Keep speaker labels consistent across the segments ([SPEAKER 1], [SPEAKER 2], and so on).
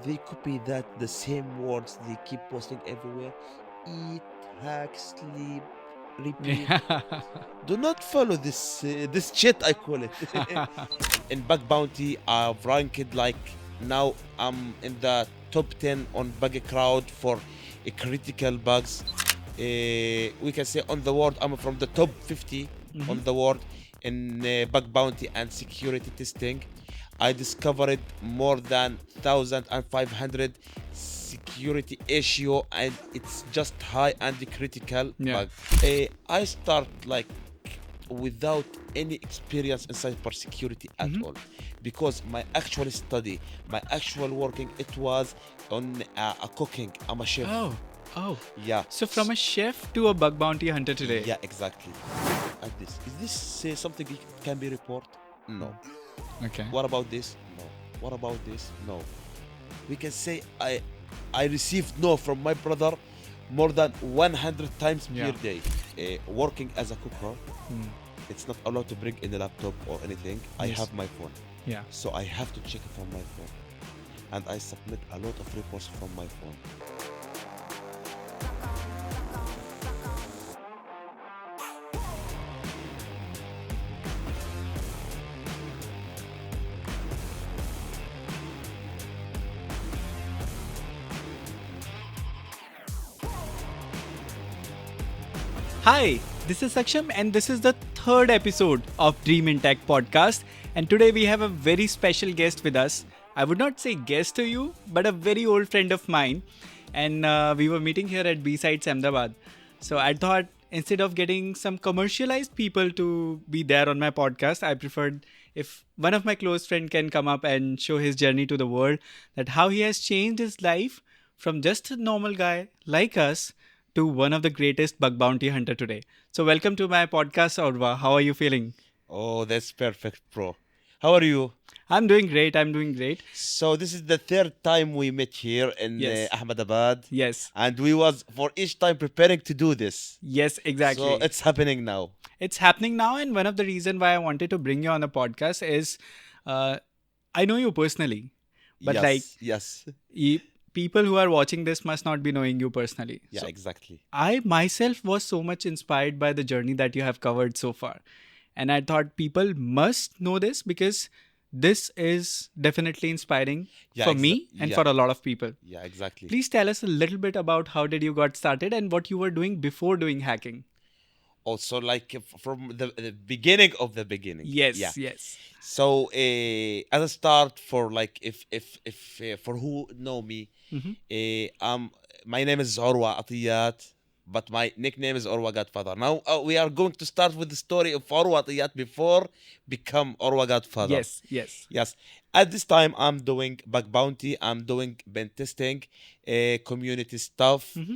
[SPEAKER 1] they copy that the same words they keep posting everywhere. Eat, hack, sleep, repeat.
[SPEAKER 2] Yeah.
[SPEAKER 1] Do not follow this shit, I call it. In Bug Bounty, I've ranked like now I'm in the top 10 on Bug Crowd for critical bugs. We can say on the world, I'm from the top 50
[SPEAKER 2] Mhm.
[SPEAKER 1] on the world in Bug Bounty and security testing. I discovered more than 1,500 security issue, and it's just high and critical
[SPEAKER 2] Yeah.
[SPEAKER 1] bug. I start like without any experience in cybersecurity at
[SPEAKER 2] Mhm.
[SPEAKER 1] all, because my actual study, my actual working, it was on a cooking. I'm a chef.
[SPEAKER 2] Oh. Oh.
[SPEAKER 1] Yeah.
[SPEAKER 2] So from a chef to a bug bounty hunter today.
[SPEAKER 1] Yeah, exactly. And this is this something can be reported? No.
[SPEAKER 2] Okay.
[SPEAKER 1] What about this? No. What about this? No. We can say I received no from my brother more than 100 times
[SPEAKER 2] Yeah.
[SPEAKER 1] per day. Working as a cooker,
[SPEAKER 2] Mm.
[SPEAKER 1] it's not allowed to bring in a laptop or anything. I
[SPEAKER 2] Yes.
[SPEAKER 1] have my phone,
[SPEAKER 2] Yeah.
[SPEAKER 1] so I have to check it from my phone, and I submit a lot of reports from my phone.
[SPEAKER 2] Hi, this is Saksham, and this is the third episode of Dream in Tech podcast. And today we have a very special guest with us. I would not say guest to you, but a very old friend of mine. And we were meeting here at B-Sides Ahmedabad. So I thought instead of getting some commercialized people to be there on my podcast, I preferred if one of my close friend can come up and show his journey to the world, that how he has changed his life from just a normal guy like us to one of the greatest bug bounty hunter today. So welcome to my podcast, Orwa. How are you feeling?
[SPEAKER 1] Oh, that's perfect, bro. How are you?
[SPEAKER 2] I'm doing great. I'm doing great.
[SPEAKER 1] So this is the third time we met here in
[SPEAKER 2] Yes.
[SPEAKER 1] Ahmedabad,
[SPEAKER 2] Yes.
[SPEAKER 1] and we was for each time preparing to do this.
[SPEAKER 2] Yes,
[SPEAKER 1] So
[SPEAKER 2] exactly.
[SPEAKER 1] it's happening now.
[SPEAKER 2] It's happening now, and one of the reason why I wanted to bring you on the podcast is uh, I know you personally, but like
[SPEAKER 1] Yes, yes.
[SPEAKER 2] e- people who are watching this must not be knowing you personally.
[SPEAKER 1] Yeah,
[SPEAKER 2] So
[SPEAKER 1] exactly.
[SPEAKER 2] I myself was so much inspired by the journey that you have covered so far. And I thought people must know this because this is definitely inspiring
[SPEAKER 1] Yeah,
[SPEAKER 2] for me and
[SPEAKER 1] yeah,
[SPEAKER 2] for a lot of people.
[SPEAKER 1] yeah, exactly.
[SPEAKER 2] Please tell us a little bit about how did you got started and what you were doing before doing hacking.
[SPEAKER 1] Also, like from the beginning of the beginning. Yeah.
[SPEAKER 2] Yes, yes.
[SPEAKER 1] So as a start for like if for who know me,
[SPEAKER 2] Hmm.
[SPEAKER 1] my name is Orwa Atiyat, but my nickname is Orwa Godfather. Now we are going to start with the story of Orwa Atiyat before become Orwa Godfather.
[SPEAKER 2] Yes, yes.
[SPEAKER 1] Yes. At this time, I'm doing bug bounty. I'm doing pen testing, community stuff,
[SPEAKER 2] Hmm.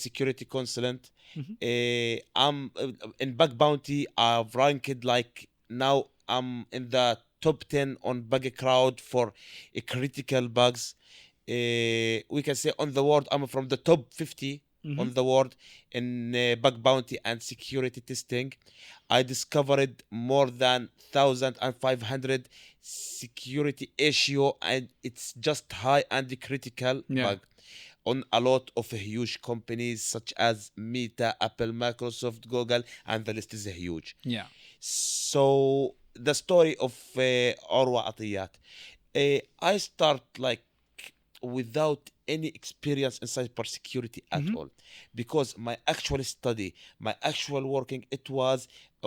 [SPEAKER 1] security consultant.
[SPEAKER 2] Hmm.
[SPEAKER 1] I'm in bug bounty. I've ranked like now I'm in the top 10 on bug crowd for critical bugs. We can say on the world, I'm from the top 50
[SPEAKER 2] Hmm.
[SPEAKER 1] on the world in bug bounty and security testing. I discovered more than 1,500 security issue, and it's just high and critical
[SPEAKER 2] Yeah.
[SPEAKER 1] bug on a lot of huge companies such as Meta, Apple, Microsoft, Google, and the list is huge.
[SPEAKER 2] Yeah.
[SPEAKER 1] So the story of Orwa Atiyat. I start like without any experience in cybersecurity at
[SPEAKER 2] Hmm.
[SPEAKER 1] all, because my actual study, my actual working, it was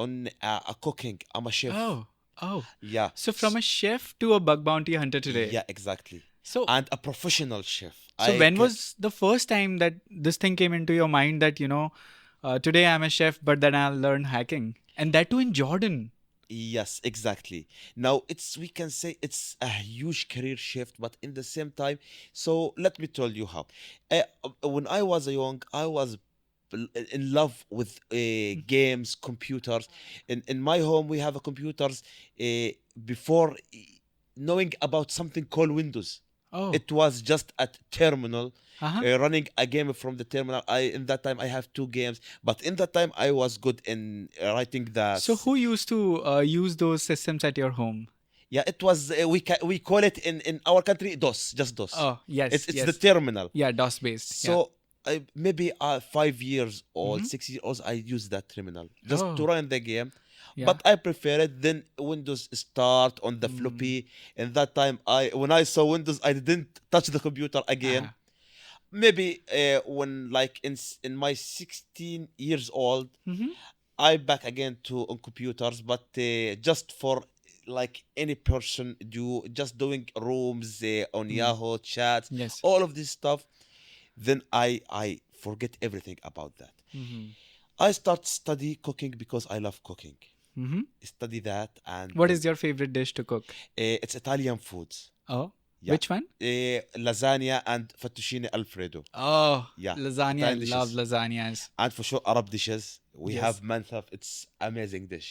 [SPEAKER 1] on a cooking. I'm a chef.
[SPEAKER 2] Oh, oh.
[SPEAKER 1] Yeah.
[SPEAKER 2] So from a chef to a bug bounty hunter today.
[SPEAKER 1] Yeah, exactly.
[SPEAKER 2] So
[SPEAKER 1] And a professional chef.
[SPEAKER 2] So when was the first time that this thing came into your mind that, today I'm a chef, but then I'll learn hacking? And that too in Jordan.
[SPEAKER 1] Yes, exactly. Now it's we can say it's a huge career shift, but in the same time, so let me tell you how. When I was young, I was in love with games, computers. In my home, we have a computers before knowing about something called Windows.
[SPEAKER 2] Oh,
[SPEAKER 1] It was just a terminal
[SPEAKER 2] uh-huh.
[SPEAKER 1] running a game from the terminal. I in that time I have two games, but in that time I was good in writing the.
[SPEAKER 2] So who used to use those systems at your home?
[SPEAKER 1] Yeah, it was we call it in our country DOS, just DOS.
[SPEAKER 2] Oh, yes,
[SPEAKER 1] It's the
[SPEAKER 2] yes.
[SPEAKER 1] terminal.
[SPEAKER 2] Yeah, DOS based. Yeah.
[SPEAKER 1] So maybe 5 years old,
[SPEAKER 2] Mm-hmm.
[SPEAKER 1] 6 years old, I use that terminal just to
[SPEAKER 2] Oh,
[SPEAKER 1] run the game.
[SPEAKER 2] yeah.
[SPEAKER 1] But I prefer it. Then Windows start on the
[SPEAKER 2] Mm.
[SPEAKER 1] floppy. And that time, when I saw Windows, I didn't touch the computer again.
[SPEAKER 2] Uh-huh.
[SPEAKER 1] Maybe when like in my 16 years old,
[SPEAKER 2] Mm-hmm.
[SPEAKER 1] I back again to on computers, but just for like any person do just doing rooms on
[SPEAKER 2] Mm.
[SPEAKER 1] Yahoo chats,
[SPEAKER 2] Yes.
[SPEAKER 1] all of this stuff. Then I forget everything about that.
[SPEAKER 2] Mm-hmm.
[SPEAKER 1] I start study cooking because I love cooking.
[SPEAKER 2] Mm-hmm.
[SPEAKER 1] Study that, and
[SPEAKER 2] What is your favorite dish to cook?
[SPEAKER 1] it's Italian foods.
[SPEAKER 2] Oh,
[SPEAKER 1] Yeah,
[SPEAKER 2] which one?
[SPEAKER 1] lasagna and fettuccine alfredo.
[SPEAKER 2] Oh,
[SPEAKER 1] Yeah,
[SPEAKER 2] lasagna. I
[SPEAKER 1] Italian
[SPEAKER 2] love
[SPEAKER 1] dishes,
[SPEAKER 2] lasagnas.
[SPEAKER 1] and for sure Arab dishes. We
[SPEAKER 2] Yes.
[SPEAKER 1] have manthaf. It's amazing dish.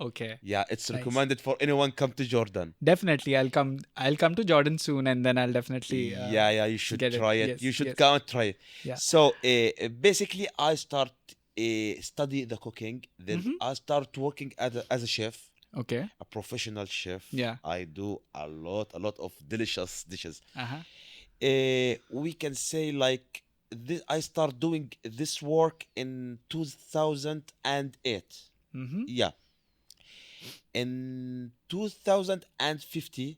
[SPEAKER 2] Okay.
[SPEAKER 1] Yeah, it's
[SPEAKER 2] Nice.
[SPEAKER 1] recommended for anyone come to Jordan.
[SPEAKER 2] Definitely, I'll come. I'll come to Jordan soon, and then I'll definitely
[SPEAKER 1] Yeah, you should
[SPEAKER 2] get it.
[SPEAKER 1] try it.
[SPEAKER 2] Yes,
[SPEAKER 1] You should
[SPEAKER 2] yes.
[SPEAKER 1] come and try it.
[SPEAKER 2] Yeah.
[SPEAKER 1] So basically, I start study the cooking. Then
[SPEAKER 2] Mm-hmm.
[SPEAKER 1] I start working as a chef,
[SPEAKER 2] Okay.
[SPEAKER 1] a professional chef.
[SPEAKER 2] Yeah.
[SPEAKER 1] I do a lot of delicious dishes.
[SPEAKER 2] Uh-huh.
[SPEAKER 1] We can say like this, I start doing this work in 2008.
[SPEAKER 2] Mm-hmm.
[SPEAKER 1] Yeah. In 2050,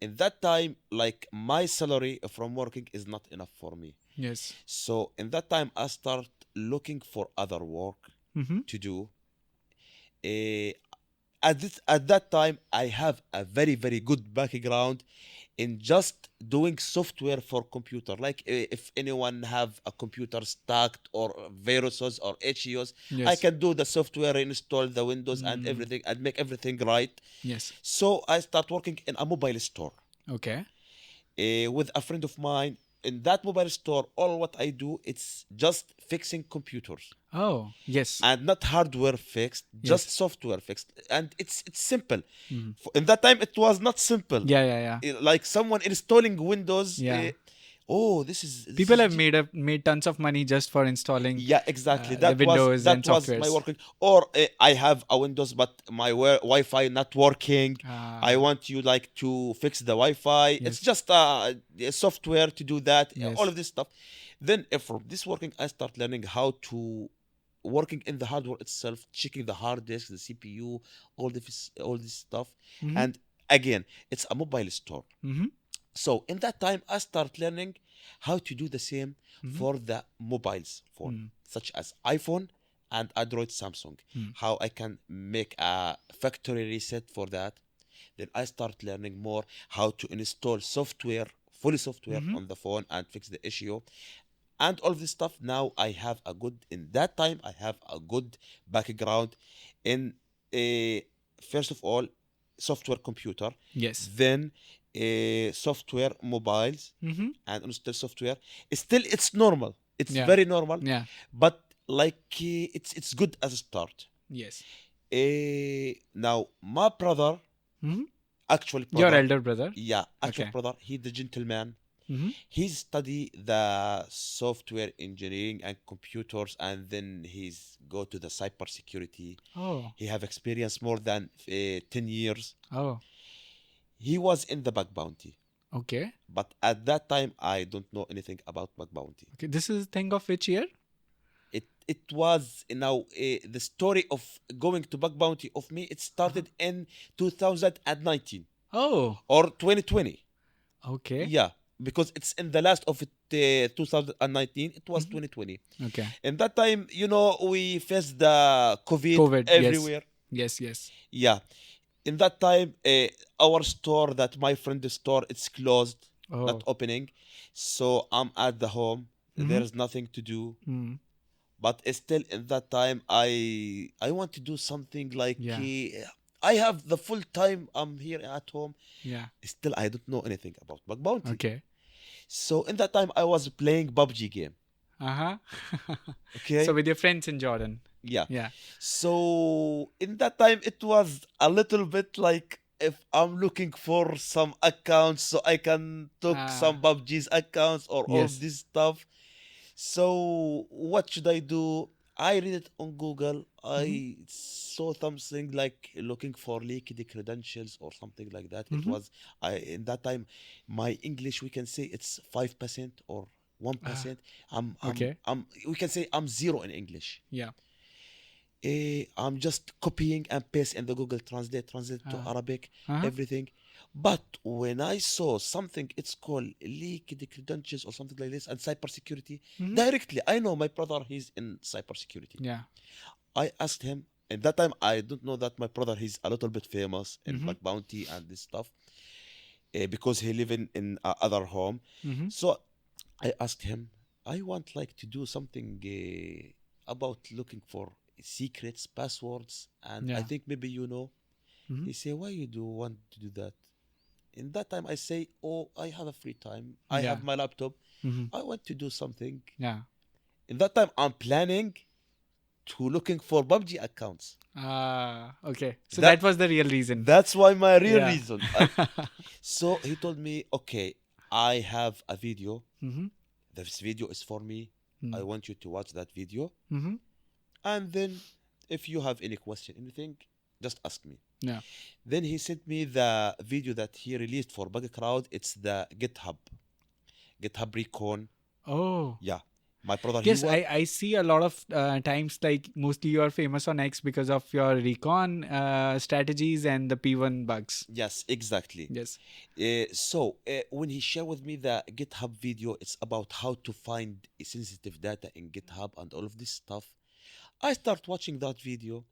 [SPEAKER 1] in that time, like my salary from working is not enough for me.
[SPEAKER 2] Yes.
[SPEAKER 1] So in that time, I start looking for other work
[SPEAKER 2] Mm-hmm.
[SPEAKER 1] to do. Uh, at that time, I have a very good background in just doing software for computer. Like if anyone have a computer stacked or viruses or HEOs, I
[SPEAKER 2] Yes.
[SPEAKER 1] can do the software, install the Windows and
[SPEAKER 2] Mm.
[SPEAKER 1] everything, and make everything right.
[SPEAKER 2] Yes.
[SPEAKER 1] So I start working in a mobile store
[SPEAKER 2] Okay.
[SPEAKER 1] with a friend of mine. In that mobile store, all what I do, it's just fixing computers
[SPEAKER 2] Oh, yes.
[SPEAKER 1] and not hardware fixed, just
[SPEAKER 2] Yes.
[SPEAKER 1] software fixed, and it's simple.
[SPEAKER 2] Mhm.
[SPEAKER 1] In that time, it was not simple.
[SPEAKER 2] Yeah, yeah, yeah.
[SPEAKER 1] Like someone installing Windows.
[SPEAKER 2] Yeah.
[SPEAKER 1] Oh, this
[SPEAKER 2] People
[SPEAKER 1] is
[SPEAKER 2] have made tons of money just for installing
[SPEAKER 1] yeah, exactly.
[SPEAKER 2] the Windows and
[SPEAKER 1] That was my
[SPEAKER 2] softwares.
[SPEAKER 1] working. Or I have a Windows, but my Wi-Fi not working. I
[SPEAKER 2] Ah,
[SPEAKER 1] want you like to fix the Wi-Fi. It's
[SPEAKER 2] yes.
[SPEAKER 1] just a software to do that. All
[SPEAKER 2] Yes.
[SPEAKER 1] of this stuff. Then from this working, I start learning how to working in the hardware itself, checking the hard disk, the CPU, all this stuff.
[SPEAKER 2] Mm-hmm.
[SPEAKER 1] And again, it's a mobile store.
[SPEAKER 2] Mm-hmm.
[SPEAKER 1] So in that time, I start learning how to do the same
[SPEAKER 2] Mm-hmm.
[SPEAKER 1] for the mobiles phone,
[SPEAKER 2] Mm.
[SPEAKER 1] such as iPhone and Android Samsung.
[SPEAKER 2] Mm.
[SPEAKER 1] How I can make a factory reset for that. Then I start learning more how to install software, fully software
[SPEAKER 2] Mm-hmm.
[SPEAKER 1] on the phone and fix the issue. And all this stuff now I have a good in that time I have a good background in first of all software computer,
[SPEAKER 2] Yes.
[SPEAKER 1] then software mobiles
[SPEAKER 2] Mm-hmm.
[SPEAKER 1] and install software. Still, it's normal. It's
[SPEAKER 2] Yeah.
[SPEAKER 1] very normal,
[SPEAKER 2] Yeah.
[SPEAKER 1] but like it's good as a start.
[SPEAKER 2] Yes.
[SPEAKER 1] Now my brother,
[SPEAKER 2] Mm-hmm.
[SPEAKER 1] actual
[SPEAKER 2] Your
[SPEAKER 1] brother,
[SPEAKER 2] elder brother.
[SPEAKER 1] yeah, actual
[SPEAKER 2] Okay.
[SPEAKER 1] brother, he's the gentleman.
[SPEAKER 2] Mm-hmm.
[SPEAKER 1] He study the software engineering and computers, and then he's go to the cyber security.
[SPEAKER 2] Oh.
[SPEAKER 1] He have experience more than 10 years.
[SPEAKER 2] Oh.
[SPEAKER 1] He was in the bug bounty.
[SPEAKER 2] Okay.
[SPEAKER 1] But at that time, I don't know anything about bug bounty.
[SPEAKER 2] Okay. This is thing of which year?
[SPEAKER 1] It was the story of going to bug bounty of me. It started in 2019
[SPEAKER 2] Oh.
[SPEAKER 1] or 2020.
[SPEAKER 2] Okay.
[SPEAKER 1] Yeah, because it's in the last of it 2019. It was
[SPEAKER 2] Mhm.
[SPEAKER 1] 2020.
[SPEAKER 2] Okay.
[SPEAKER 1] In that time, we faced the COVID,
[SPEAKER 2] COVID, yes.
[SPEAKER 1] everywhere.
[SPEAKER 2] Yes. Yes.
[SPEAKER 1] Yeah. In that time, our store, that my friend's store, it's closed, not
[SPEAKER 2] Oh.
[SPEAKER 1] opening. So I'm at the home.
[SPEAKER 2] Mhm.
[SPEAKER 1] There's nothing to do.
[SPEAKER 2] Mm.
[SPEAKER 1] But still, in that time, I want to do something like
[SPEAKER 2] Yeah.
[SPEAKER 1] I have the full time. I'm here at home.
[SPEAKER 2] Yeah.
[SPEAKER 1] Still, I don't know anything about bug bounty.
[SPEAKER 2] Okay.
[SPEAKER 1] So in that time, I was playing PUBG game.
[SPEAKER 2] Uh-huh.
[SPEAKER 1] Okay.
[SPEAKER 2] So with your friends in Jordan.
[SPEAKER 1] Yeah.
[SPEAKER 2] Yeah.
[SPEAKER 1] So in that time, it was a little bit like if I'm looking for some accounts so I can took
[SPEAKER 2] Ah.
[SPEAKER 1] some PUBG's accounts or all
[SPEAKER 2] Yes.
[SPEAKER 1] this stuff. So what should I do? I read it on Google.
[SPEAKER 2] Mm-hmm.
[SPEAKER 1] I saw something like looking for leaked credentials or something like that. It
[SPEAKER 2] Mm-hmm.
[SPEAKER 1] was I in that time my English, we can say it's 5% or
[SPEAKER 2] Ah,
[SPEAKER 1] 1%.
[SPEAKER 2] okay.
[SPEAKER 1] We can say I'm zero in English.
[SPEAKER 2] Yeah.
[SPEAKER 1] I'm just copying and paste in the Google Translate to
[SPEAKER 2] Ah.
[SPEAKER 1] Arabic,
[SPEAKER 2] Uh-huh.
[SPEAKER 1] everything. But when I saw something, it's called leaked credentials or something like this, and cybersecurity,
[SPEAKER 2] Mm-hmm.
[SPEAKER 1] directly, I know my brother, he's in cybersecurity.
[SPEAKER 2] Yeah.
[SPEAKER 1] I asked him, and that time I don't know that my brother, he's a little bit famous in
[SPEAKER 2] Mm-hmm.
[SPEAKER 1] Bug Bounty and this stuff, because he live in other home.
[SPEAKER 2] Mm-hmm.
[SPEAKER 1] So I asked him, I want like to do something about looking for secrets, passwords, and I
[SPEAKER 2] Yeah.
[SPEAKER 1] think maybe you know.
[SPEAKER 2] Mm-hmm.
[SPEAKER 1] He say, why you do want to do that? In that time, I say, oh, I have a free time. I
[SPEAKER 2] Yeah.
[SPEAKER 1] have my laptop.
[SPEAKER 2] Mm-hmm.
[SPEAKER 1] I want to do something.
[SPEAKER 2] Yeah.
[SPEAKER 1] In that time, I'm planning to looking for PUBG accounts.
[SPEAKER 2] Ah, okay. So
[SPEAKER 1] That
[SPEAKER 2] that was the real reason.
[SPEAKER 1] that's why my real
[SPEAKER 2] Yeah.
[SPEAKER 1] reason. So he told me, okay, I have a video.
[SPEAKER 2] Mm-hmm.
[SPEAKER 1] This video is for me. I want you to watch that video.
[SPEAKER 2] Mm-hmm.
[SPEAKER 1] And then if you have any question, anything, just ask me.
[SPEAKER 2] Yeah.
[SPEAKER 1] Then he sent me the video that he released for Bug Crowd. It's the GitHub recon.
[SPEAKER 2] Oh.
[SPEAKER 1] Yeah. My brother, he
[SPEAKER 2] Yes,
[SPEAKER 1] was.
[SPEAKER 2] I see a lot of times, like mostly you are famous on X because of your recon strategies and the P1 bugs.
[SPEAKER 1] Yes, exactly.
[SPEAKER 2] Yes.
[SPEAKER 1] So when he shared with me the GitHub video, it's about how to find sensitive data in GitHub and all of this stuff. I start watching that video,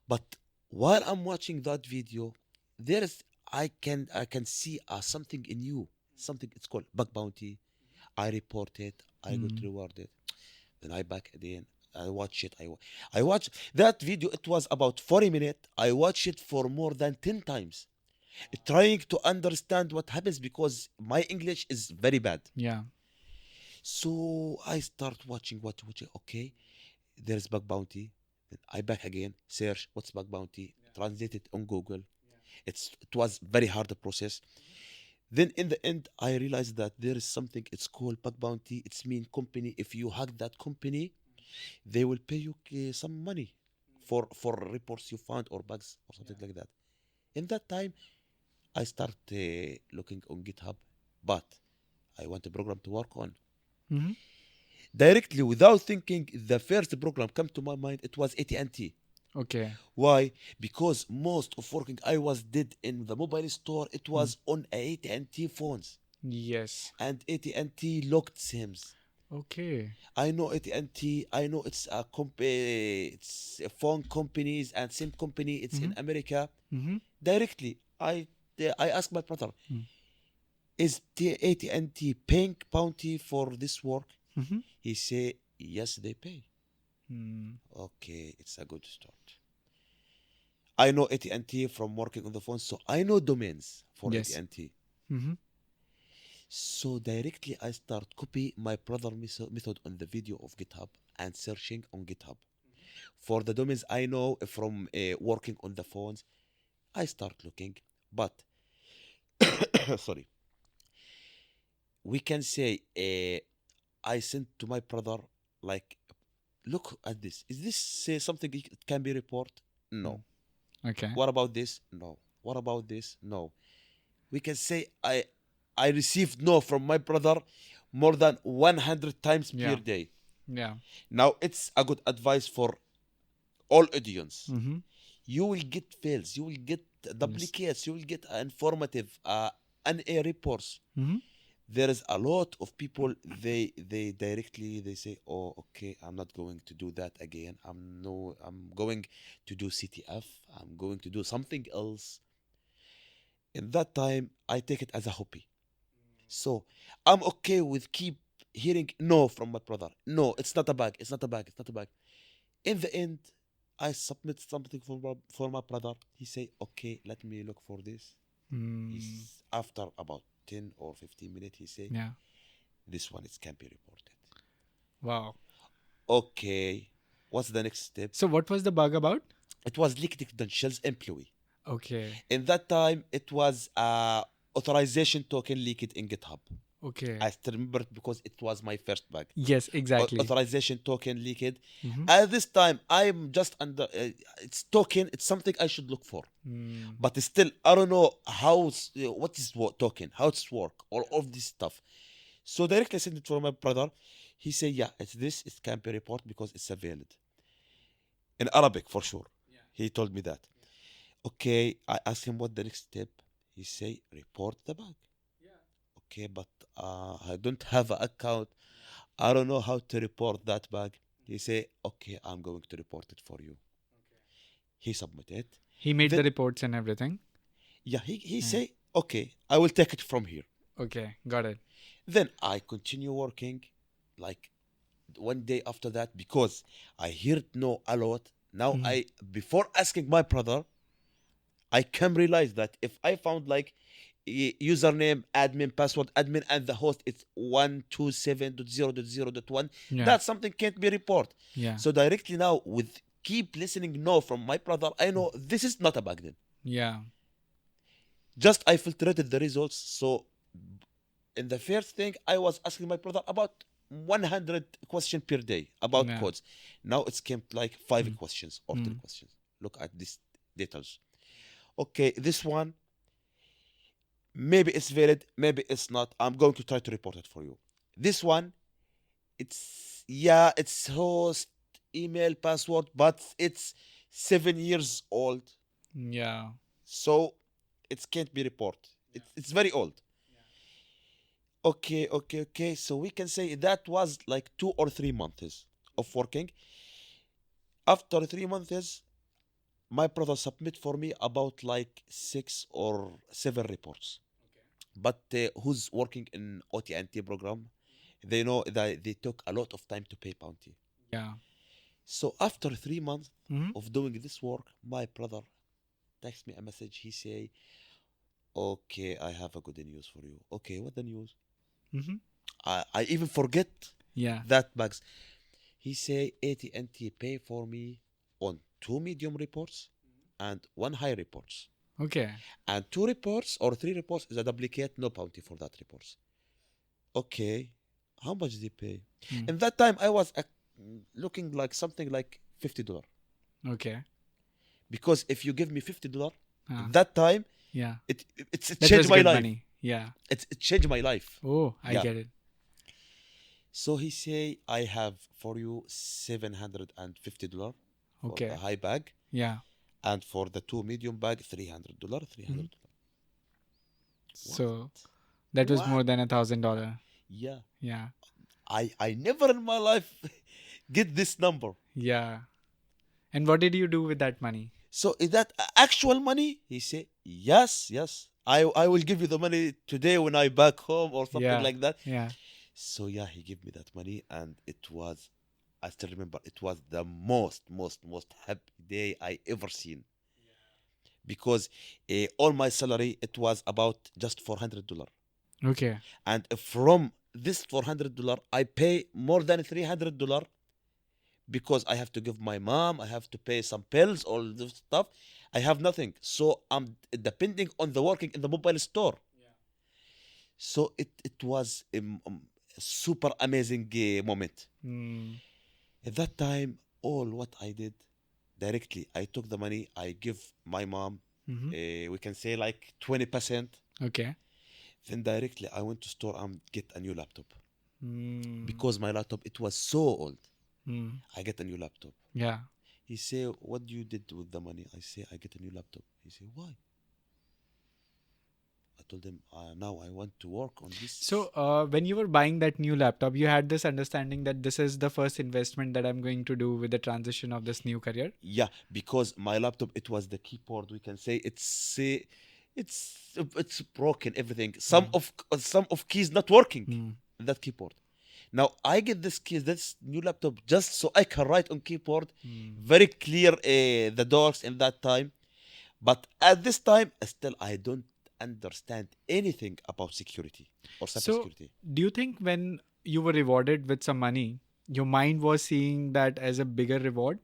[SPEAKER 1] but while I'm watching that video, there is I can see something in you, something it's called bug bounty. I report it, I got
[SPEAKER 2] Mm.
[SPEAKER 1] rewarded. Then I back again. I watch it. I watch that video. It was about 40 minutes. I watch it for more than 10 times, trying to understand what happens because my English is very bad.
[SPEAKER 2] Yeah.
[SPEAKER 1] So I start watching. Okay, there's bug bounty. Then I back again, search what's bug bounty, translate it on Google. It was very hard process. Then in the end, I realized that there is something. It's called bug bounty. It's mean company. If you hack that company, they will pay you some money for reports you found or bugs or something like that. In that time, I start looking on GitHub, but I want a program to work on.
[SPEAKER 2] Mm-hmm.
[SPEAKER 1] Directly, without thinking, the first program come to my mind. It was AT&T.
[SPEAKER 2] Okay.
[SPEAKER 1] Why? Because most of working I was did in the mobile store. It
[SPEAKER 2] Mm.
[SPEAKER 1] was on AT&T phones
[SPEAKER 2] Yes.
[SPEAKER 1] and AT&T locked SIMs.
[SPEAKER 2] Okay.
[SPEAKER 1] I know AT&T. I know it's a phone companies and SIM company. It's
[SPEAKER 2] Mm-hmm.
[SPEAKER 1] in America.
[SPEAKER 2] Mm-hmm.
[SPEAKER 1] Directly, I asked my brother,
[SPEAKER 2] Mm.
[SPEAKER 1] is the AT&T paying bounty for this work?
[SPEAKER 2] Mm-hmm.
[SPEAKER 1] He say yes, they pay.
[SPEAKER 2] Mm.
[SPEAKER 1] Okay, it's a good start. I know AT&T from working on the phone, so I know domains for
[SPEAKER 2] Yes.
[SPEAKER 1] AT&T.
[SPEAKER 2] Mm-hmm.
[SPEAKER 1] So directly I start copy my brother method on the video of GitHub and searching on GitHub. For the domains I know from working on the phones, I start looking. But, sorry, we can say I sent to my brother, like, look at this. Is this something it can be report? No.
[SPEAKER 2] Okay.
[SPEAKER 1] What about this? No. What about this? No. We can say I received no from my brother more than 100 times per
[SPEAKER 2] Yeah.
[SPEAKER 1] day.
[SPEAKER 2] Yeah.
[SPEAKER 1] Now it's a good advice for all audience.
[SPEAKER 2] Mm-hmm.
[SPEAKER 1] You will get fails, you will get
[SPEAKER 2] Yes.
[SPEAKER 1] duplicates, you will get informative NA reports.
[SPEAKER 2] Mm-hmm.
[SPEAKER 1] There is a lot of people, they directly they say, oh, okay, I'm not going to do that again. I'm going to do CTF. I'm going to do something else. In that time, I take it as a hobby. So I'm okay with keep hearing no from my brother. No, it's not a bug. It's not a bug. It's not a bug. In the end, I submit something for my brother. He say, okay, let me look for this.
[SPEAKER 2] Mm.
[SPEAKER 1] He's after about 10 or 15 minutes. He say,
[SPEAKER 2] Yeah.
[SPEAKER 1] this one it can be reported.
[SPEAKER 2] Wow.
[SPEAKER 1] Okay, what's the next step?
[SPEAKER 2] So what was the bug about?
[SPEAKER 1] It was leaked credentials employee.
[SPEAKER 2] Okay.
[SPEAKER 1] In that time, it was authorization token leaked in GitHub.
[SPEAKER 2] Okay.
[SPEAKER 1] I still remember it because it was my first bag.
[SPEAKER 2] Yes, exactly.
[SPEAKER 1] Authorization token leaked.
[SPEAKER 2] Mm-hmm.
[SPEAKER 1] At this time, I'm just under. It's token. It's something I should look for.
[SPEAKER 2] Mm.
[SPEAKER 1] But still, I don't know how. What is what token? How it's work? All of this stuff. So directly I sent it for my brother. He said, "Yeah, it's this. It can be report because it's a valid in Arabic for sure." He told me that. Okay, I asked him what the next step. He say, "Report the bag." Okay, but I don't have an account. I don't know how to report that bag. He say, "Okay, I'm going to report it for you." He submitted.
[SPEAKER 2] He made the
[SPEAKER 1] Then
[SPEAKER 2] reports and everything.
[SPEAKER 1] yeah, he
[SPEAKER 2] Yeah.
[SPEAKER 1] say, "Okay, I will take it from here."
[SPEAKER 2] Okay, got it.
[SPEAKER 1] Then I continue working, like one day after that because I heard no a lot. Now
[SPEAKER 2] Mhm.
[SPEAKER 1] I before asking my brother, I can realize that if I found like username, admin, password, admin, and the host it's 127.0.0.1,
[SPEAKER 2] Yeah,
[SPEAKER 1] that something can't be reported.
[SPEAKER 2] yeah,
[SPEAKER 1] So directly now with keep listening no from my brother, I know this is not a bug then.
[SPEAKER 2] yeah.
[SPEAKER 1] Just I filtered the results. So in the first thing, I was asking my brother about 100 questions per day about
[SPEAKER 2] Yeah.
[SPEAKER 1] codes. Now it's came like five
[SPEAKER 2] Mm.
[SPEAKER 1] questions or 10
[SPEAKER 2] Mm.
[SPEAKER 1] questions. Look at these details. Okay, this one, maybe it's valid, maybe it's not. I'm going to try to report it for you. This one, it's host, email, password, but it's 7 years old.
[SPEAKER 2] Yeah.
[SPEAKER 1] So it can't be reported. It's very old. Okay. So we can say that was like 2 or 3 months of working. After 3 months, my brother submit for me about like 6 or 7 reports. But who's working in OT&T program, they know that they took a lot of time to pay bounty.
[SPEAKER 2] Yeah.
[SPEAKER 1] So after 3 months
[SPEAKER 2] Mm-hmm.
[SPEAKER 1] of doing this work, my brother text me a message. He say, "Okay, I have a good news for you." Okay, what the news?
[SPEAKER 2] Mm-hmm.
[SPEAKER 1] I even forget
[SPEAKER 2] Yeah.
[SPEAKER 1] that bugs. He say AT&T pay for me on 2 medium reports and 1 high reports.
[SPEAKER 2] Okay.
[SPEAKER 1] And 2 reports or 3 reports is a duplicate, no bounty for that reports. Okay, how much they pay?
[SPEAKER 2] Mm.
[SPEAKER 1] In that time, I was looking like something like $50
[SPEAKER 2] Okay.
[SPEAKER 1] because if you give me $50
[SPEAKER 2] Ah.
[SPEAKER 1] that time,
[SPEAKER 2] Yeah.
[SPEAKER 1] it
[SPEAKER 2] That was
[SPEAKER 1] changed my
[SPEAKER 2] good
[SPEAKER 1] life.
[SPEAKER 2] money. Yeah.
[SPEAKER 1] It changed my life.
[SPEAKER 2] Oh, I
[SPEAKER 1] Yeah.
[SPEAKER 2] get it.
[SPEAKER 1] So he say I have for you $750 for the
[SPEAKER 2] Okay.
[SPEAKER 1] high bag,
[SPEAKER 2] Yeah.
[SPEAKER 1] and for the 2 medium bag $300.
[SPEAKER 2] Mhm.
[SPEAKER 1] $300. What?
[SPEAKER 2] So that was
[SPEAKER 1] What?
[SPEAKER 2] more than $1,000.
[SPEAKER 1] Yeah.
[SPEAKER 2] Yeah.
[SPEAKER 1] I never in my life get this number.
[SPEAKER 2] Yeah. And what did you do with that money?
[SPEAKER 1] So is that actual money? He said, yes. I will give you the money today when I back home or something
[SPEAKER 2] Yeah.
[SPEAKER 1] like that.
[SPEAKER 2] Yeah.
[SPEAKER 1] So yeah, he gave me that money and it was, I still remember, it was the most happy day I ever seen. Because all my salary, it was about just $400.
[SPEAKER 2] Okay.
[SPEAKER 1] And from this $400, I pay more than $300 because I have to give my mom, I have to pay some bills, all this stuff. I have nothing. So I'm depending on the working in the mobile store. So it was a super amazing moment.
[SPEAKER 2] Mm.
[SPEAKER 1] At that time, all what I did directly, I took the money, I give my mom,
[SPEAKER 2] Mm-hmm.
[SPEAKER 1] we can say like 20%.
[SPEAKER 2] Okay.
[SPEAKER 1] Then directly I went to store and get a new laptop
[SPEAKER 2] Mm.
[SPEAKER 1] because my laptop it was so old.
[SPEAKER 2] Mm.
[SPEAKER 1] I get a new laptop.
[SPEAKER 2] Yeah.
[SPEAKER 1] He say, "What you did with the money?" I say, "I get a new laptop." He say, "Why?" I told him, "Now I want to work on this."
[SPEAKER 2] So, when you were buying that new laptop, you had this understanding that this is the first investment that I'm going to do with the transition of this new career.
[SPEAKER 1] Yeah, because my laptop it was the keyboard. We can say it's broken. Everything. Some of keys not working
[SPEAKER 2] Mm.
[SPEAKER 1] in that keyboard. Now I get this new laptop just so I can write on keyboard, very clear the doors in that time. But at this time, still I don't understand anything about security or
[SPEAKER 2] So,
[SPEAKER 1] cybersecurity.
[SPEAKER 2] do you think when you were rewarded with some money, your mind was seeing that as a bigger reward?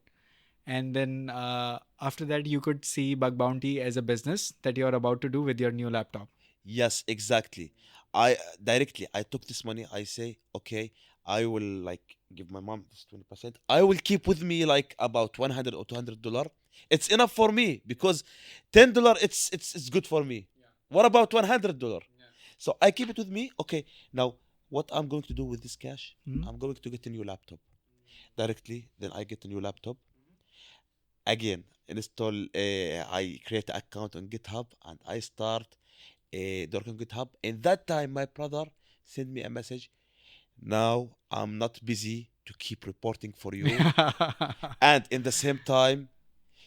[SPEAKER 2] And then after that, you could see Bug Bounty as a business that you're about to do with your new laptop.
[SPEAKER 1] Yes, exactly. I directly I took this money. I say, okay, I will like give my mom this 20%. I will keep with me like about 100 or $200. It's enough for me because $10 it's good for me. What about $100? So I keep it with me. Okay, now what I'm going to do with this cash?
[SPEAKER 2] Hmm?
[SPEAKER 1] I'm going to get a new laptop directly. Then I get a new laptop again. Install. I create an account on GitHub and I start working on GitHub. In that time, my brother sent me a message. Now I'm not busy to keep reporting for you, and in the same time,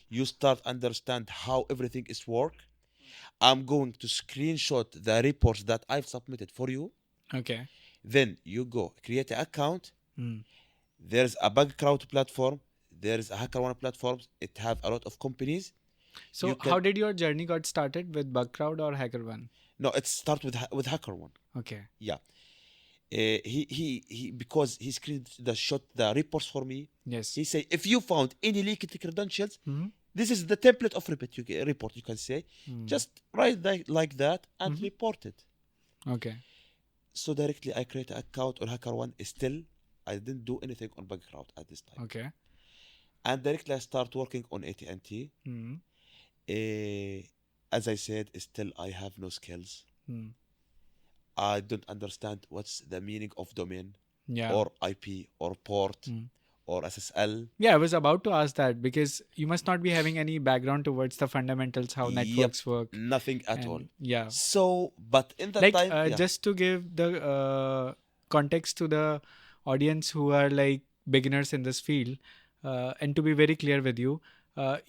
[SPEAKER 1] you start understand how everything is work. I'm going to screenshot the reports that I've submitted for you.
[SPEAKER 2] Okay.
[SPEAKER 1] Then you go create an account.
[SPEAKER 2] Hmm.
[SPEAKER 1] There's a bug crowd platform. There's a HackerOne platforms. It have a lot of companies. You
[SPEAKER 2] So
[SPEAKER 1] can
[SPEAKER 2] how did your journey got started with Bugcrowd or HackerOne?
[SPEAKER 1] no. It start with HackerOne.
[SPEAKER 2] Okay.
[SPEAKER 1] Yeah. He because he screened the shot the reports for me.
[SPEAKER 2] Yes.
[SPEAKER 1] He say if you found any leaked credentials,
[SPEAKER 2] Hmm.
[SPEAKER 1] this is the template of report. You can say
[SPEAKER 2] Hmm.
[SPEAKER 1] just write like that and
[SPEAKER 2] Mhm.
[SPEAKER 1] report it.
[SPEAKER 2] Okay.
[SPEAKER 1] So directly I create an account on HackerOne. Still, I didn't do anything on Bugcrowd at this time.
[SPEAKER 2] Okay.
[SPEAKER 1] And directly I start working on AT&T.
[SPEAKER 2] Hmm.
[SPEAKER 1] As I said, still I have no skills.
[SPEAKER 2] Hmm.
[SPEAKER 1] I don't understand what's the meaning of domain
[SPEAKER 2] Yeah.
[SPEAKER 1] or IP or port
[SPEAKER 2] Hmm.
[SPEAKER 1] or SSL.
[SPEAKER 2] Yeah, I was about to ask that because you must not be having any background towards the fundamentals, how
[SPEAKER 1] Yep,
[SPEAKER 2] networks work.
[SPEAKER 1] nothing at all.
[SPEAKER 2] And yeah,
[SPEAKER 1] So, but in that
[SPEAKER 2] like
[SPEAKER 1] time, yeah,
[SPEAKER 2] just to give the context to the audience who are like beginners in this field, and to be very clear with you,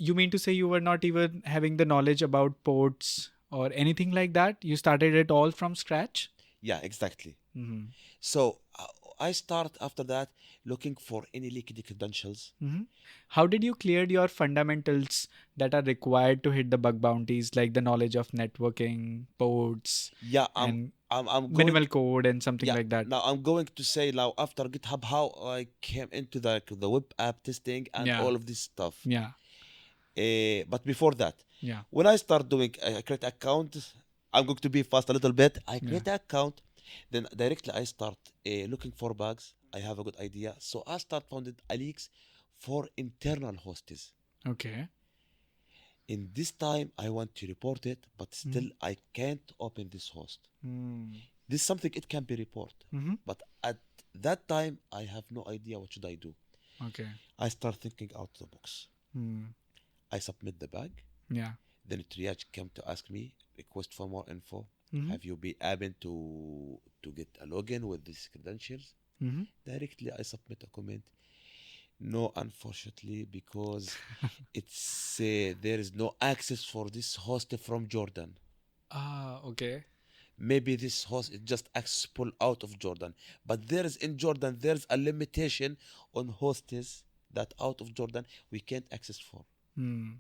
[SPEAKER 2] you mean to say you were not even having the knowledge about ports or anything like that? You started it all from scratch?
[SPEAKER 1] yeah, exactly.
[SPEAKER 2] Mm-hmm.
[SPEAKER 1] So I start after that looking for any leaked credentials.
[SPEAKER 2] Mm-hmm. How did you clear your fundamentals that are required to hit the bug bounties, like the knowledge of networking, ports,
[SPEAKER 1] Yeah,
[SPEAKER 2] and
[SPEAKER 1] I'm going.
[SPEAKER 2] minimal code and something
[SPEAKER 1] Yeah,
[SPEAKER 2] like that?
[SPEAKER 1] now I'm going to say now after GitHub how I came into the web app testing and
[SPEAKER 2] Yeah,
[SPEAKER 1] all of this stuff.
[SPEAKER 2] yeah,
[SPEAKER 1] But before that,
[SPEAKER 2] yeah,
[SPEAKER 1] when I start doing I create account, I'm going to be fast a little bit. I
[SPEAKER 2] yeah.
[SPEAKER 1] create an account, then directly I start looking for bugs. I have a good idea, so I start finding a leaks for internal hosts.
[SPEAKER 2] Okay.
[SPEAKER 1] In this time, I want to report it, but still
[SPEAKER 2] Mm.
[SPEAKER 1] I can't open this host.
[SPEAKER 2] Mm.
[SPEAKER 1] This is something it can be reported,
[SPEAKER 2] Mm-hmm.
[SPEAKER 1] but at that time I have no idea what should I do.
[SPEAKER 2] Okay.
[SPEAKER 1] I start thinking out the box.
[SPEAKER 2] Mm.
[SPEAKER 1] I submit the bug.
[SPEAKER 2] Yeah.
[SPEAKER 1] Then triage came to ask me, request for more info.
[SPEAKER 2] Mm-hmm.
[SPEAKER 1] Have you been able to get a login with these credentials?
[SPEAKER 2] Mm-hmm.
[SPEAKER 1] Directly, I submit a comment. No, unfortunately, because it's there is no access for this host from Jordan.
[SPEAKER 2] Ah, okay.
[SPEAKER 1] Maybe this host is just accessible out of Jordan, but there is in Jordan there's a limitation on hosts that out of Jordan we can't access for.
[SPEAKER 2] Mm.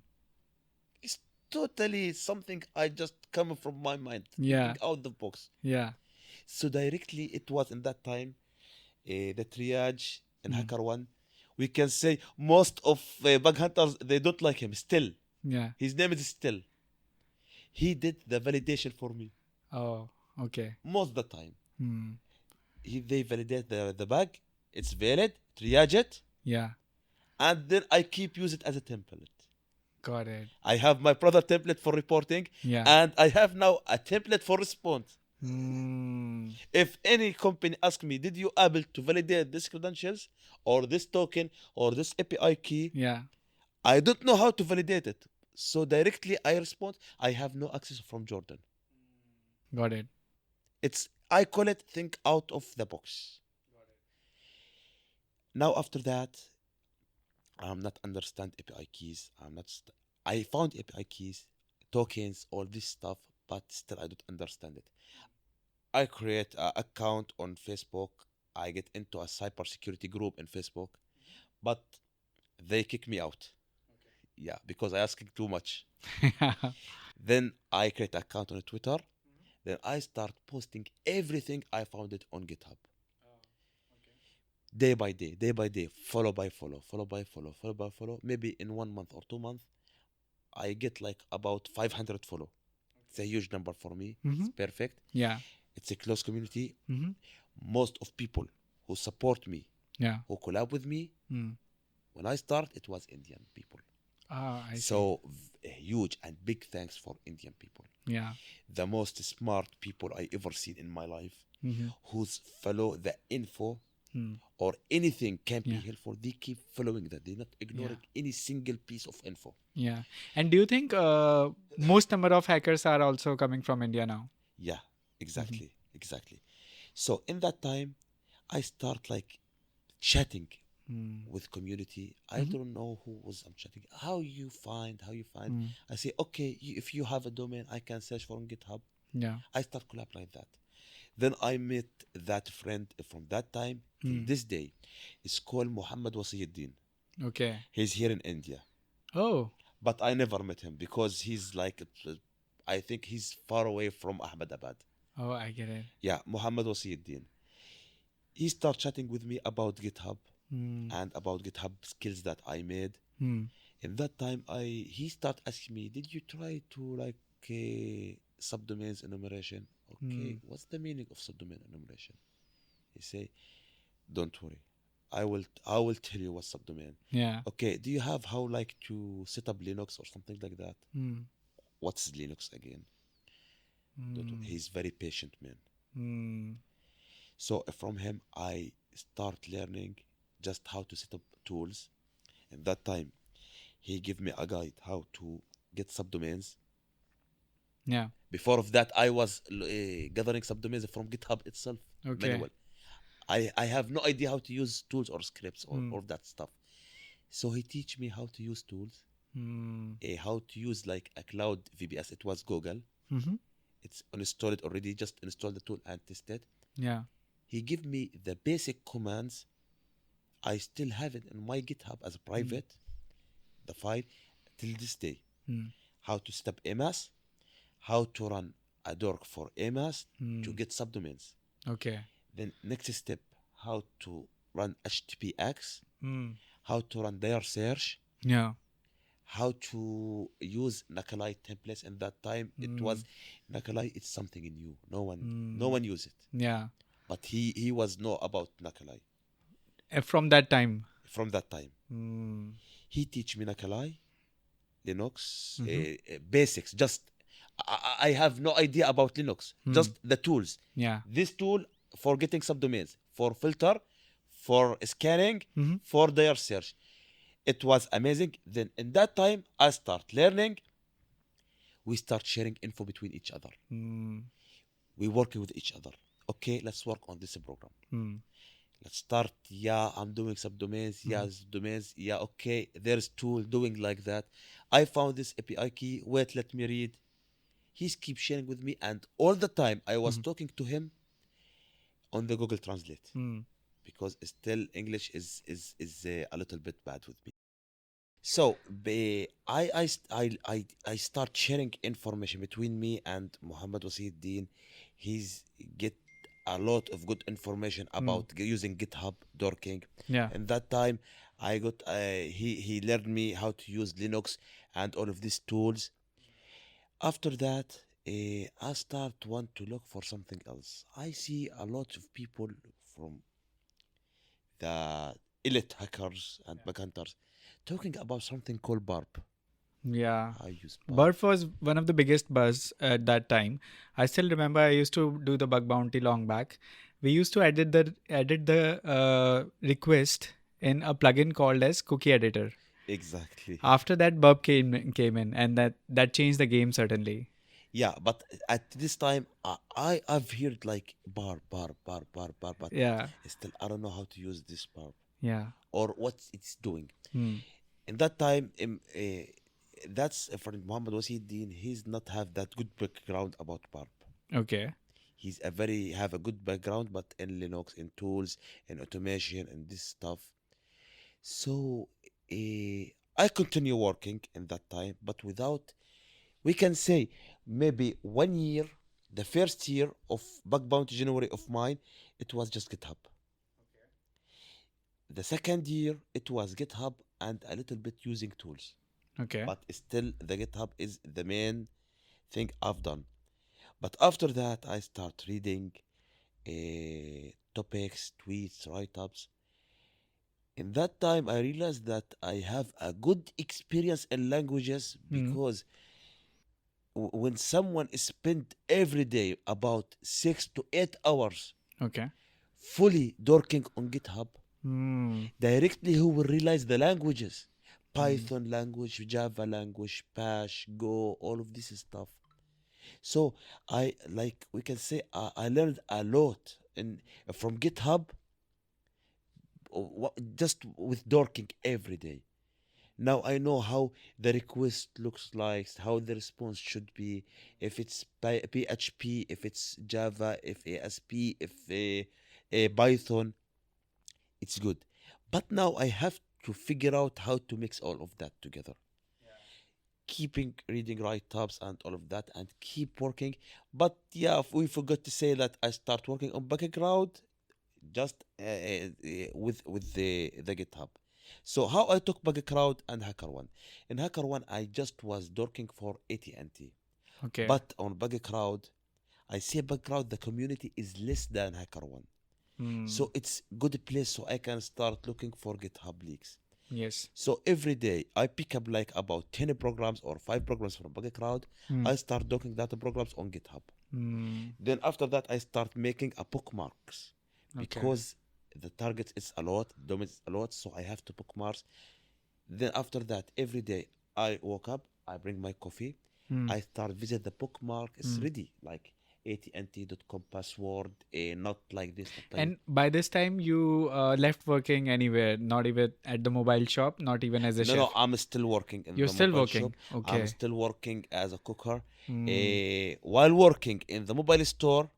[SPEAKER 1] It's totally something I just come from my mind, thinking
[SPEAKER 2] Yeah.
[SPEAKER 1] out the box.
[SPEAKER 2] Yeah.
[SPEAKER 1] So directly, it was in that time the triage and
[SPEAKER 2] Mm.
[SPEAKER 1] HackerOne. We can say most of bug hunters they don't like him. Still,
[SPEAKER 2] Yeah.
[SPEAKER 1] his name is Still. He did the validation for me
[SPEAKER 2] Oh, okay.
[SPEAKER 1] most of the time.
[SPEAKER 2] Mm.
[SPEAKER 1] They validate the bug. It's valid. Triage it,
[SPEAKER 2] Yeah.
[SPEAKER 1] and then I keep use it as a template.
[SPEAKER 2] Got it.
[SPEAKER 1] I have my brother template for reporting,
[SPEAKER 2] Yeah.
[SPEAKER 1] and I have now a template for response.
[SPEAKER 2] Mm.
[SPEAKER 1] If any company asks me, did you able to validate this credentials or this token or this API key?
[SPEAKER 2] Yeah.
[SPEAKER 1] I don't know how to validate it. So directly I respond, I have no access from Jordan.
[SPEAKER 2] Got it.
[SPEAKER 1] It's I call it think out of the box. Now after that, I'm not understand API keys. I found API keys, tokens, all this stuff, but still I don't understand it. I create an account on Facebook. I get into a cybersecurity group in Facebook, but they kick me out. Yeah, because I asking too much. Then I create an account on Twitter. Then I start posting everything I found it on GitHub. Day by day, follow by follow, follow by follow, follow by follow. Maybe in 1 month or 2 months, I get like about 500 follow. It's a huge number for me.
[SPEAKER 2] Mm-hmm.
[SPEAKER 1] It's perfect.
[SPEAKER 2] Yeah.
[SPEAKER 1] It's a close community.
[SPEAKER 2] Mm-hmm.
[SPEAKER 1] Most of people who support me,
[SPEAKER 2] Yeah.
[SPEAKER 1] who collab with me,
[SPEAKER 2] Mm.
[SPEAKER 1] when I start, it was Indian people.
[SPEAKER 2] Ah, I see.
[SPEAKER 1] So huge and big thanks for Indian people.
[SPEAKER 2] Yeah.
[SPEAKER 1] The most smart people I ever seen in my life,
[SPEAKER 2] Mm-hmm.
[SPEAKER 1] who's follow the info
[SPEAKER 2] Mm.
[SPEAKER 1] or anything can be
[SPEAKER 2] Yeah.
[SPEAKER 1] helpful. They keep following that. They're not ignoring
[SPEAKER 2] Yeah.
[SPEAKER 1] any single piece of info.
[SPEAKER 2] Yeah. And do you think most number of hackers are also coming from India now?
[SPEAKER 1] Yeah,
[SPEAKER 2] Mm-hmm.
[SPEAKER 1] exactly. So in that time, I start like chatting
[SPEAKER 2] Mm.
[SPEAKER 1] with community. I
[SPEAKER 2] Mm-hmm.
[SPEAKER 1] don't know who was I'm chatting. How you find.
[SPEAKER 2] Mm.
[SPEAKER 1] I say, okay, if you have a domain, I can search for on GitHub.
[SPEAKER 2] Yeah.
[SPEAKER 1] I start collab like that. Then I met that friend from that time till
[SPEAKER 2] Mm.
[SPEAKER 1] this day. It's called Muhammad Wasiyuddin.
[SPEAKER 2] Okay.
[SPEAKER 1] He's here in India,
[SPEAKER 2] Oh.
[SPEAKER 1] but I never met him because he's like, I think he's far away from Ahmedabad.
[SPEAKER 2] Oh, I get it.
[SPEAKER 1] Yeah, Muhammad Wasiyuddin. He started chatting with me about GitHub
[SPEAKER 2] Mm.
[SPEAKER 1] and about GitHub skills that I made.
[SPEAKER 2] Mm.
[SPEAKER 1] In that time, he started asking me, "Did you try to like subdomains enumeration? Okay,
[SPEAKER 2] Mm.
[SPEAKER 1] what's the meaning of subdomain enumeration?" He say, "Don't worry, I will tell you what's subdomain.
[SPEAKER 2] Yeah.
[SPEAKER 1] Okay, do you have how like to set up Linux or something like that?
[SPEAKER 2] Mm.
[SPEAKER 1] What's Linux again?" Don't worry.
[SPEAKER 2] Mm.
[SPEAKER 1] He's very patient man.
[SPEAKER 2] Mm.
[SPEAKER 1] So from him, I start learning just how to set up tools. In that time, he gave me a guide how to get subdomains.
[SPEAKER 2] Yeah.
[SPEAKER 1] Before of that, I was gathering subdomains from GitHub itself,
[SPEAKER 2] Okay.
[SPEAKER 1] manual. I have no idea how to use tools or scripts or
[SPEAKER 2] Mm.
[SPEAKER 1] all that stuff. So he teach me how to use tools,
[SPEAKER 2] Mm.
[SPEAKER 1] how to use like a cloud VBS. It was Google.
[SPEAKER 2] Mm-hmm.
[SPEAKER 1] It's installed already. Just install the tool and test it.
[SPEAKER 2] Yeah.
[SPEAKER 1] He give me the basic commands. I still have it in my GitHub as a
[SPEAKER 2] Mm.
[SPEAKER 1] private, the file, till this day.
[SPEAKER 2] Mm.
[SPEAKER 1] How to set up AMAS, how to run a dork for AMAS to
[SPEAKER 2] Mm.
[SPEAKER 1] get subdomains.
[SPEAKER 2] Okay.
[SPEAKER 1] Then next step, how to run HTTPX,
[SPEAKER 2] Mm.
[SPEAKER 1] how to run their search,
[SPEAKER 2] Yeah.
[SPEAKER 1] how to use Nuclei templates. In that time, it
[SPEAKER 2] Mm.
[SPEAKER 1] was Nuclei. It's something new. No
[SPEAKER 2] Mm.
[SPEAKER 1] one use it.
[SPEAKER 2] Yeah.
[SPEAKER 1] But he was know about Nuclei
[SPEAKER 2] From that time.
[SPEAKER 1] from that time.
[SPEAKER 2] Mm.
[SPEAKER 1] He teach me Nuclei, Linux,
[SPEAKER 2] Mm-hmm.
[SPEAKER 1] basics. Just I have no idea about Linux.
[SPEAKER 2] Mm.
[SPEAKER 1] Just the tools.
[SPEAKER 2] Yeah.
[SPEAKER 1] This tool for getting subdomains, for filter, for scanning,
[SPEAKER 2] Mm-hmm.
[SPEAKER 1] for their search. It was amazing. Then in that time, I start learning. We start sharing info between each other.
[SPEAKER 2] Mm.
[SPEAKER 1] We work with each other. Okay, let's work on this program.
[SPEAKER 2] Mm.
[SPEAKER 1] Let's start. Yeah, I'm doing subdomains. Yeah, subdomains. Yeah, okay. There's tool doing like that. I found this API key. Wait, let me read. He's keep sharing with me, and all the time I was talking to him on the Google Translate
[SPEAKER 2] Mm.
[SPEAKER 1] because still English is a little bit bad with me. So I start sharing information between me and Muhammad Wasiuddin. He's get a lot of good information about using GitHub dorking.
[SPEAKER 2] Yeah.
[SPEAKER 1] And that time I got he learned me how to use Linux and all of these tools. After that, I start want to look for something else. I see a lot of people from the elite hackers and bug hunters talking about something called BARP.
[SPEAKER 2] Yeah.
[SPEAKER 1] I use BARP.
[SPEAKER 2] Burp was one of the biggest buzz at that time. I still remember I used to do the bug bounty long back. We used to edit the request in a plugin called as Cookie Editor.
[SPEAKER 1] Exactly.
[SPEAKER 2] After that, Burp came in, and that changed the game certainly.
[SPEAKER 1] Yeah, but at this time, I've heard like bar, but
[SPEAKER 2] Yeah.
[SPEAKER 1] still I don't know how to use this bar
[SPEAKER 2] Yeah.
[SPEAKER 1] or what it's doing.
[SPEAKER 2] Hmm.
[SPEAKER 1] In that time, that's for Muhammad Wasiuddin. He's not have that good background about BARP.
[SPEAKER 2] Okay.
[SPEAKER 1] He's a very have a good background, but in Linux, in tools, in automation, and this stuff. So I continue working in that time, but without, we can say maybe 1 year, the first year of Bug Bounty January of mine, it was just GitHub. The second year, it was GitHub and a little bit using tools.
[SPEAKER 2] Okay.
[SPEAKER 1] But still, the GitHub is the main thing I've done. But after that, I start reading topics, tweets, write-ups. In that time, I realized that I have a good experience in languages
[SPEAKER 2] Hmm.
[SPEAKER 1] because when someone spend every day about 6 to 8 hours
[SPEAKER 2] Okay.
[SPEAKER 1] fully working on GitHub,
[SPEAKER 2] Hmm.
[SPEAKER 1] directly he will realize the languages.
[SPEAKER 2] Hmm.
[SPEAKER 1] Python language, Java language, Bash, Go, all of this stuff. So I like we can say I learned a lot from GitHub just with working every day. Now I know how the request looks like, how the response should be, if it's PHP, if it's Java, if ASP, if Python, it's good. But now I have to figure out how to mix all of that together. Keeping reading write-ups and all of that and keep working. But yeah, we forgot to say that I start working on background just with the GitHub. So how I took background and HackerOne. In HackerOne, I just was working for AT&T.
[SPEAKER 2] Okay.
[SPEAKER 1] But on background, I see background the community is less than HackerOne.
[SPEAKER 2] Hmm.
[SPEAKER 1] So it's good place so I can start looking for GitHub leaks.
[SPEAKER 2] Yes.
[SPEAKER 1] So every day I pick up like about 10 programs or 5 programs from background.
[SPEAKER 2] Hmm.
[SPEAKER 1] I start doing data programs on GitHub.
[SPEAKER 2] Hmm.
[SPEAKER 1] Then after that, I start making a bookmarks
[SPEAKER 2] Okay.
[SPEAKER 1] because the target is a lot, domain is a lot, so I have to bookmarks. Then after that, every day I woke up, I bring my coffee,
[SPEAKER 2] Hmm.
[SPEAKER 1] I start visit the bookmark. It's
[SPEAKER 2] Hmm.
[SPEAKER 1] ready, like AT&T.com password, not like this, not like.
[SPEAKER 2] And by this time, you left working anywhere, not even at the mobile shop, not even as a
[SPEAKER 1] No, no,
[SPEAKER 2] chef.
[SPEAKER 1] I'm still working in
[SPEAKER 2] You're
[SPEAKER 1] the
[SPEAKER 2] still
[SPEAKER 1] mobile
[SPEAKER 2] working.
[SPEAKER 1] shop. I'm
[SPEAKER 2] Okay.
[SPEAKER 1] still working as a cooker.
[SPEAKER 2] Hmm.
[SPEAKER 1] While working in the mobile store,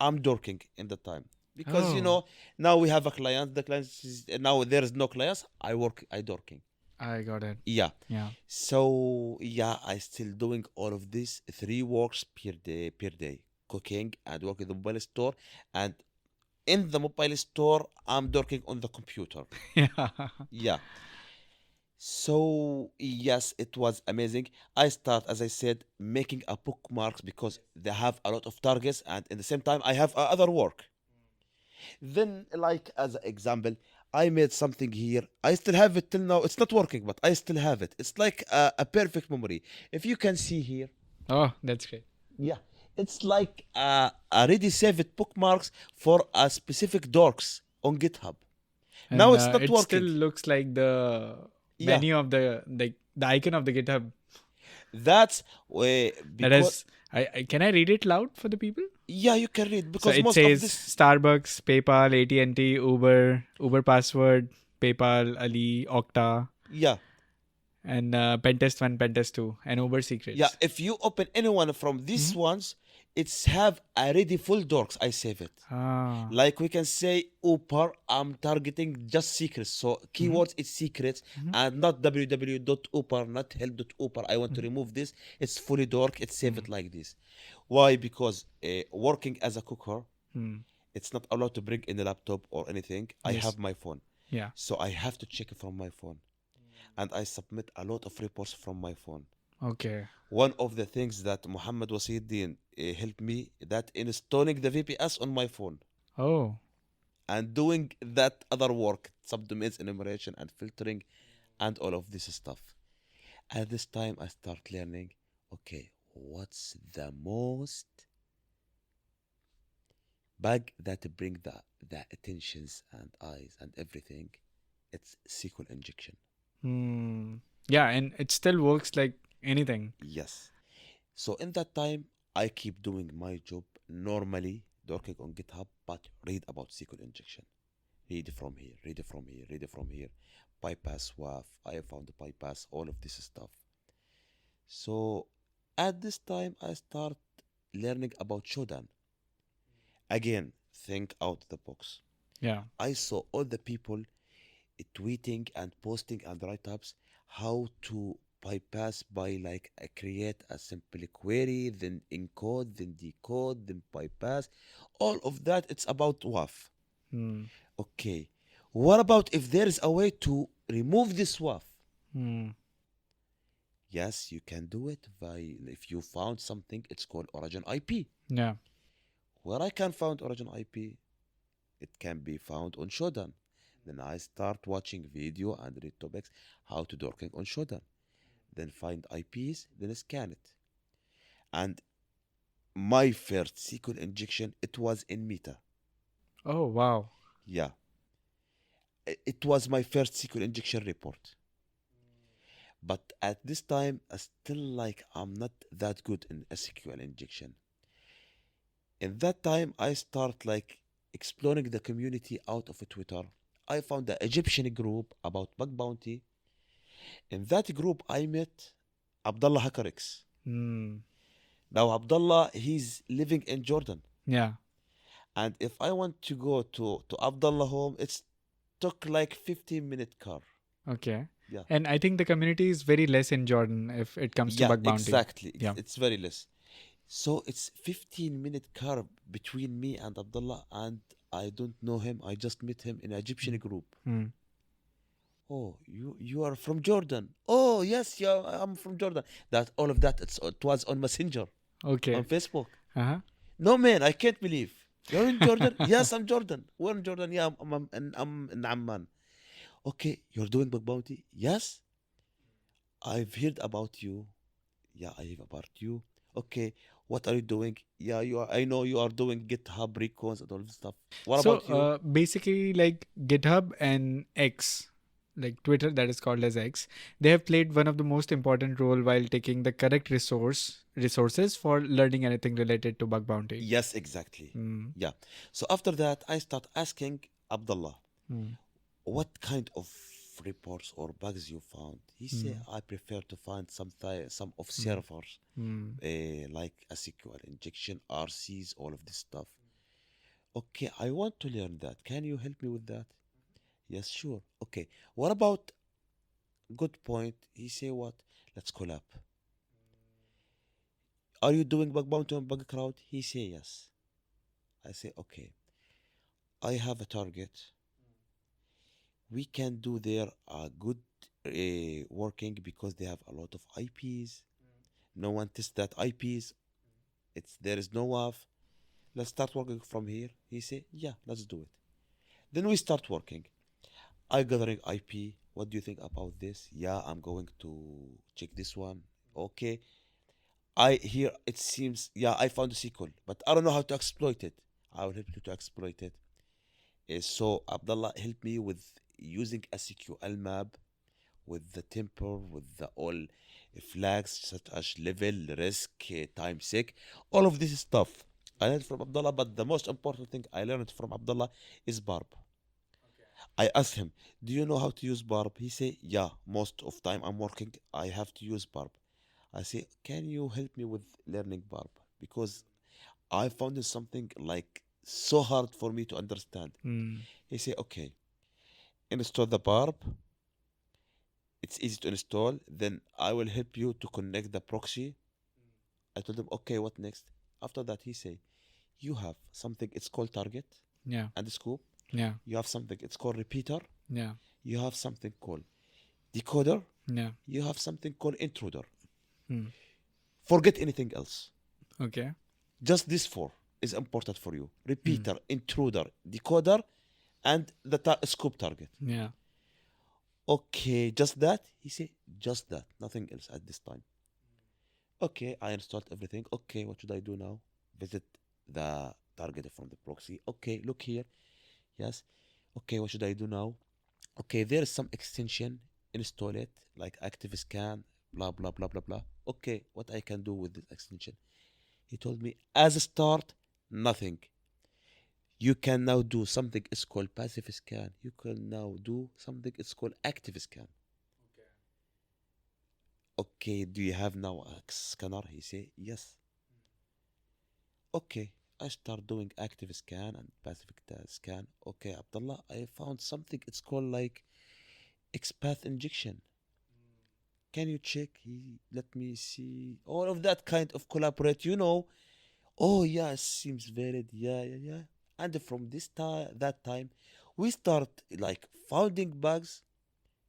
[SPEAKER 1] I'm working in the time because
[SPEAKER 2] Oh,
[SPEAKER 1] now we have a client. The client is now there is no clients. I working.
[SPEAKER 2] I got it.
[SPEAKER 1] Yeah.
[SPEAKER 2] Yeah.
[SPEAKER 1] So yeah, I still doing all of this 3 works per day, cooking and working the mobile store, and in the mobile store I'm working on the computer.
[SPEAKER 2] Yeah.
[SPEAKER 1] Yeah. So yes, it was amazing. I start, as I said, making a bookmarks because they have a lot of targets, and in the same time I have other work. Then, like as an example, I made something here. I still have it till now. It's not working, but I still have it. It's like a perfect memory. If you can see here,
[SPEAKER 2] Oh, that's great.
[SPEAKER 1] yeah, it's like already saved bookmarks for a specific dorks on GitHub. Now
[SPEAKER 2] And
[SPEAKER 1] it's not
[SPEAKER 2] it still
[SPEAKER 1] working.
[SPEAKER 2] looks like the
[SPEAKER 1] Yeah,
[SPEAKER 2] menu of the icon of the GitHub.
[SPEAKER 1] that's
[SPEAKER 2] That
[SPEAKER 1] because
[SPEAKER 2] is, I can I read it loud for the people?
[SPEAKER 1] yeah, you can read
[SPEAKER 2] So
[SPEAKER 1] because
[SPEAKER 2] it
[SPEAKER 1] most of
[SPEAKER 2] says
[SPEAKER 1] this.
[SPEAKER 2] Starbucks, PayPal, AT&T, Uber, Uber password, PayPal, Ali, Okta,
[SPEAKER 1] Yeah,
[SPEAKER 2] and Pentest 1, Pentest 2, and Uber
[SPEAKER 1] yeah.
[SPEAKER 2] secrets.
[SPEAKER 1] If you open any one from these
[SPEAKER 2] Mhm.
[SPEAKER 1] ones, it's have already full dorks. I save it.
[SPEAKER 2] Ah.
[SPEAKER 1] Like we can say Uber, I'm targeting just secrets. So
[SPEAKER 2] Hmm.
[SPEAKER 1] keywords is secrets
[SPEAKER 2] Hmm.
[SPEAKER 1] and not www.uber, not hell.uber. I want to remove this. It's fully dark. It's
[SPEAKER 2] Hmm.
[SPEAKER 1] saved like this. Why? Because working as a cooker,
[SPEAKER 2] Hmm.
[SPEAKER 1] it's not allowed to bring in a laptop or anything. I
[SPEAKER 2] Yes.
[SPEAKER 1] have my phone.
[SPEAKER 2] Yeah.
[SPEAKER 1] So I have to check it from my phone. And I submit a lot of reports from my phone.
[SPEAKER 2] Okay.
[SPEAKER 1] One of the things that Muhammad Wasiuddin helped me that installing the VPS on my phone
[SPEAKER 2] Oh.
[SPEAKER 1] and doing that other work, subdomains enumeration and filtering and all of this stuff. At this time, I start learning, okay, what's the most bug that bring the attentions and eyes and everything? It's SQL injection.
[SPEAKER 2] Hmm. Yeah, and it still works like anything.
[SPEAKER 1] Yes. So in that time, I keep doing my job normally, working on GitHub, but read about SQL injection. Read from here, read from here, read from here. Bypass WAF, I found the bypass, all of this stuff. So at this time, I start learning about Shodan. Again, think out the box.
[SPEAKER 2] Yeah.
[SPEAKER 1] I saw all the people tweeting and posting and write-ups how to bypass by like create a simple query, then encode, then decode, then bypass. All of that, it's about WAF.
[SPEAKER 2] Hmm.
[SPEAKER 1] Okay. What about if there is a way to remove this WAF?
[SPEAKER 2] Hmm.
[SPEAKER 1] Yes, you can do it by if you found something, it's called origin IP.
[SPEAKER 2] Yeah.
[SPEAKER 1] Where I can find origin IP, it can be found on Shodan. Then I start watching video and read topics how to working on Shodan. Then find IPs, then scan it. And my first SQL injection, it was in Meta.
[SPEAKER 2] Oh, wow.
[SPEAKER 1] Yeah, it was my first SQL injection report. But at this time, I still like I'm not that good in SQL injection. In that time, I start like exploring the community out of Twitter. I found the Egyptian group about bug bounty. In that group, I met Abdullah Hakarix.
[SPEAKER 2] Hmm.
[SPEAKER 1] Now, Abdullah, he's living in Jordan.
[SPEAKER 2] Yeah.
[SPEAKER 1] And if I want to go to Abdullah home, it's took like 15-minute car.
[SPEAKER 2] Okay.
[SPEAKER 1] Yeah.
[SPEAKER 2] And I think the community is very less in Jordan if it comes to
[SPEAKER 1] Yeah,
[SPEAKER 2] bug bounty.
[SPEAKER 1] exactly.
[SPEAKER 2] Yeah.
[SPEAKER 1] It's very less. So it's 15-minute car between me and Abdullah, and I don't know him. I just met him in an Egyptian group.
[SPEAKER 2] Hmm.
[SPEAKER 1] Oh, you are from Jordan. Oh, yes, yeah, I'm from Jordan. That all of that it was on Messenger
[SPEAKER 2] Okay.
[SPEAKER 1] on Facebook.
[SPEAKER 2] Uh-huh.
[SPEAKER 1] No man, I can't believe. You're in Jordan? Yes, I'm Jordan. Where in Jordan? Yeah, I'm in Amman. Okay, you're doing bug bounty? Yes, I've heard about you. Yeah, I heard about you. Okay, what are you doing? Yeah, you are. I know you are doing GitHub recons and all this stuff. What
[SPEAKER 2] So
[SPEAKER 1] about you?
[SPEAKER 2] basically, like GitHub and X, like Twitter, that is called as X, they have played one of the most important role while taking the correct resources for learning anything related to bug bounty.
[SPEAKER 1] Yes, exactly.
[SPEAKER 2] Mm.
[SPEAKER 1] Yeah. So after that, I start asking Abdullah,
[SPEAKER 2] Mm.
[SPEAKER 1] what kind of reports or bugs you found? He said,
[SPEAKER 2] Mm.
[SPEAKER 1] I prefer to find some of
[SPEAKER 2] Mm.
[SPEAKER 1] servers,
[SPEAKER 2] Mm.
[SPEAKER 1] like a SQL injection, RCs, all of this stuff. Okay, I want to learn that. Can you help me with that? Yes, sure. Okay. What about good point? He say what? Let's collab. Are you doing bug bounty on bug crowd? He say yes. I say okay. I have a target. We can do there a good working because they have a lot of IPs. No one tests that IPs. It's there is no WAF. Let's start working from here. He say, yeah, let's do it. Then we start working. I gathering IP. What do you think about this? Yeah, I'm going to check this one. Okay. I here it seems yeah, I found a sequel, but I don't know how to exploit it. I will help you to exploit it. So Abdullah helped me with using a SQL map with the temper, with the all flags such as level, risk, time sec, all of this stuff. I learned from Abdullah, but the most important thing I learned from Abdullah is Barb. I asked him, "Do you know how to use Barb?" He said, "Yeah, most of time I'm working, I have to use Barb." I say, "Can you help me with learning Barb? Because I found it something like so hard for me to understand."
[SPEAKER 2] Mm.
[SPEAKER 1] He said, "Okay, install the Barb. It's easy to install. Then I will help you to connect the proxy." I told him, "Okay, what next?" After that, he say, "You have something. It's called target
[SPEAKER 2] Yeah.
[SPEAKER 1] and scope.
[SPEAKER 2] Yeah.
[SPEAKER 1] You have something. It's called repeater.
[SPEAKER 2] Yeah.
[SPEAKER 1] You have something called decoder.
[SPEAKER 2] Yeah.
[SPEAKER 1] You have something called intruder.
[SPEAKER 2] Mm.
[SPEAKER 1] Forget anything else.
[SPEAKER 2] Okay.
[SPEAKER 1] Just this four is important for you: repeater, intruder, decoder, and the scope target."
[SPEAKER 2] Yeah.
[SPEAKER 1] Okay, just that? He said, "Just that, nothing else at this time." Okay, I installed everything. Okay, what should I do now? Visit the target from the proxy. Okay, look here. Yes. Okay, what should I do now? Okay, there is some extension. Install it, like active scan, blah, blah, blah, blah, blah. Okay, what I can do with this extension? He told me, as a start, nothing. You can now do something it's called passive scan. You can now do something it's called active scan. Okay, do you have now a scanner? He say, yes. Okay, I start doing active scan and passive scan. Okay, Abdullah, I found something it's called like XPath injection. Can you check? Let me see. All of that kind of collaborate, you know. Oh yeah, seems valid. Yeah, yeah, yeah. And from this time, that time, we start like finding bugs,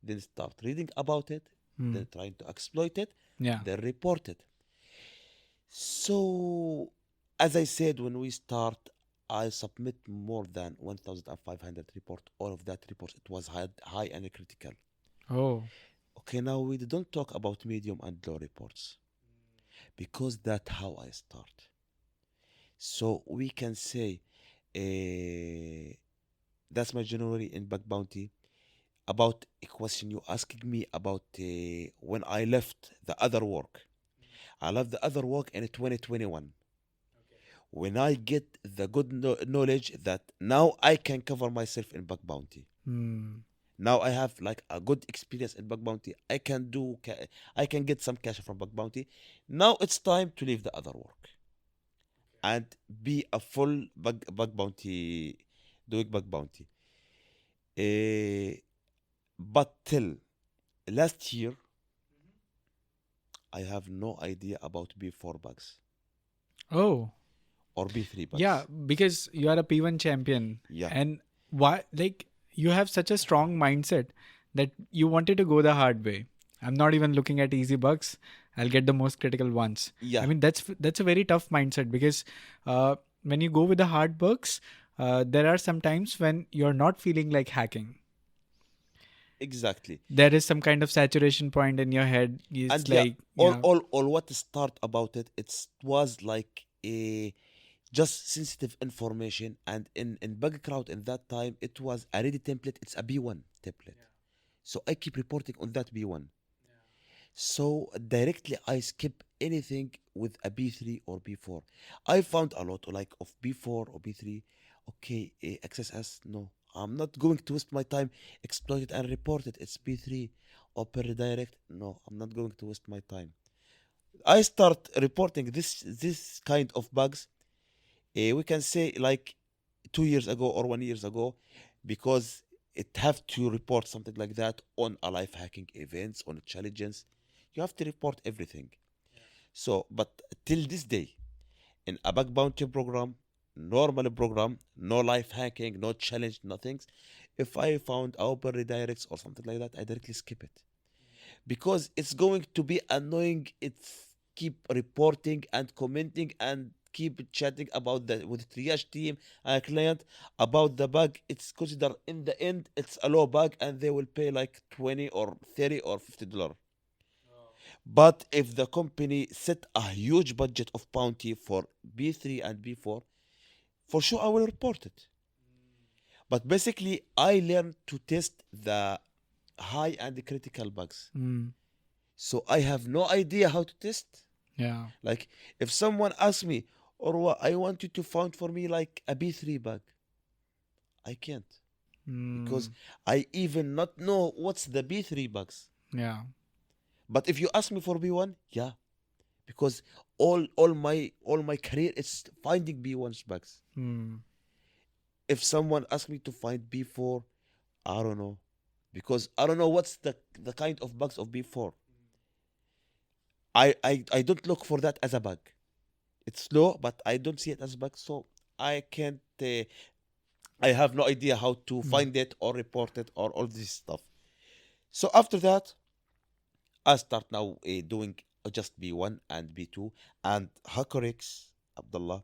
[SPEAKER 1] then start reading about it,
[SPEAKER 2] Mm.
[SPEAKER 1] then trying to exploit it.
[SPEAKER 2] Yeah.
[SPEAKER 1] They report it. So, as I said, when we start, I submit more than 1,500 report. All of that reports, it was high and critical.
[SPEAKER 2] Oh.
[SPEAKER 1] Okay, now we don't talk about medium and low reports because that's how I start. So we can say uh, that's my January in bug bounty. About a question you asking me about when I left the other work. I left the other work in 2021. When I get the good knowledge that now I can cover myself in bug bounty.
[SPEAKER 2] Hmm.
[SPEAKER 1] Now I have like a good experience in bug bounty. I can get some cash from bug bounty. Now it's time to leave the other work and be a full bug bounty, doing bug bounty. Eh, but till last year, I have no idea about B4 bugs
[SPEAKER 2] Oh.
[SPEAKER 1] or B3
[SPEAKER 2] Yeah,
[SPEAKER 1] bugs.
[SPEAKER 2] because you are a P1 champion.
[SPEAKER 1] Yeah,
[SPEAKER 2] And why, like, you have such a strong mindset that you wanted to go the hard way. I'm not even looking at easy bugs. I'll get the most critical ones. I
[SPEAKER 1] yeah,
[SPEAKER 2] mean, that's a very tough mindset because when you go with the hard bugs, there are some times when you're not feeling like hacking.
[SPEAKER 1] exactly.
[SPEAKER 2] There is some kind of saturation point in your head. It's
[SPEAKER 1] And yeah,
[SPEAKER 2] like, yeah,
[SPEAKER 1] all what start about it, it was like a just sensitive information. And in bug crowd in that time, it was a ready template. It's a B1 template. So I keep reporting on that B1. So directly I skip anything with a B3 or B4. I found a lot like of B4 or B3. Okay, XSS, no. I'm not going to waste my time exploit it and report it. It's B3. Open redirect. No, I'm not going to waste my time. I start reporting this kind of bugs. We can say like 2 years ago or 1 years ago, because it have to report something like that on a live hacking events, on challenges. You have to report everything. So, but till this day, in a bug bounty program, normal program, no live hacking, no challenge, nothing. If I found open redirects or something like that, I directly skip it because it's going to be annoying. It's keep reporting and commenting and keep chatting about the with triage team and client about the bug. It's considered in the end it's a low bug and they will pay like 20 or 30 or $50. But if the company set a huge budget of bounty for B3 and B4, for sure I will report it. But basically I learned to test the high and critical bugs.
[SPEAKER 2] mm,
[SPEAKER 1] So I have no idea how to test.
[SPEAKER 2] yeah,
[SPEAKER 1] Like if someone asks me, Orwa, I want you to find for me like a B3 bug, I can't because
[SPEAKER 2] mm,
[SPEAKER 1] I even not know what's the B3 bugs.
[SPEAKER 2] yeah,
[SPEAKER 1] But if you ask me for B1, yeah, because all my career is finding B1's bugs.
[SPEAKER 2] mm,
[SPEAKER 1] If someone asks me to find B4, I don't know because I don't know what's the kind of bugs of B4. I don't look for that as a bug. It's slow, but I don't see it as a bug, so I can't. I have no idea how to
[SPEAKER 2] mm,
[SPEAKER 1] find it or report it or all this stuff. So after that, I start now doing just B1 and B2 and HackerX, Abdullah,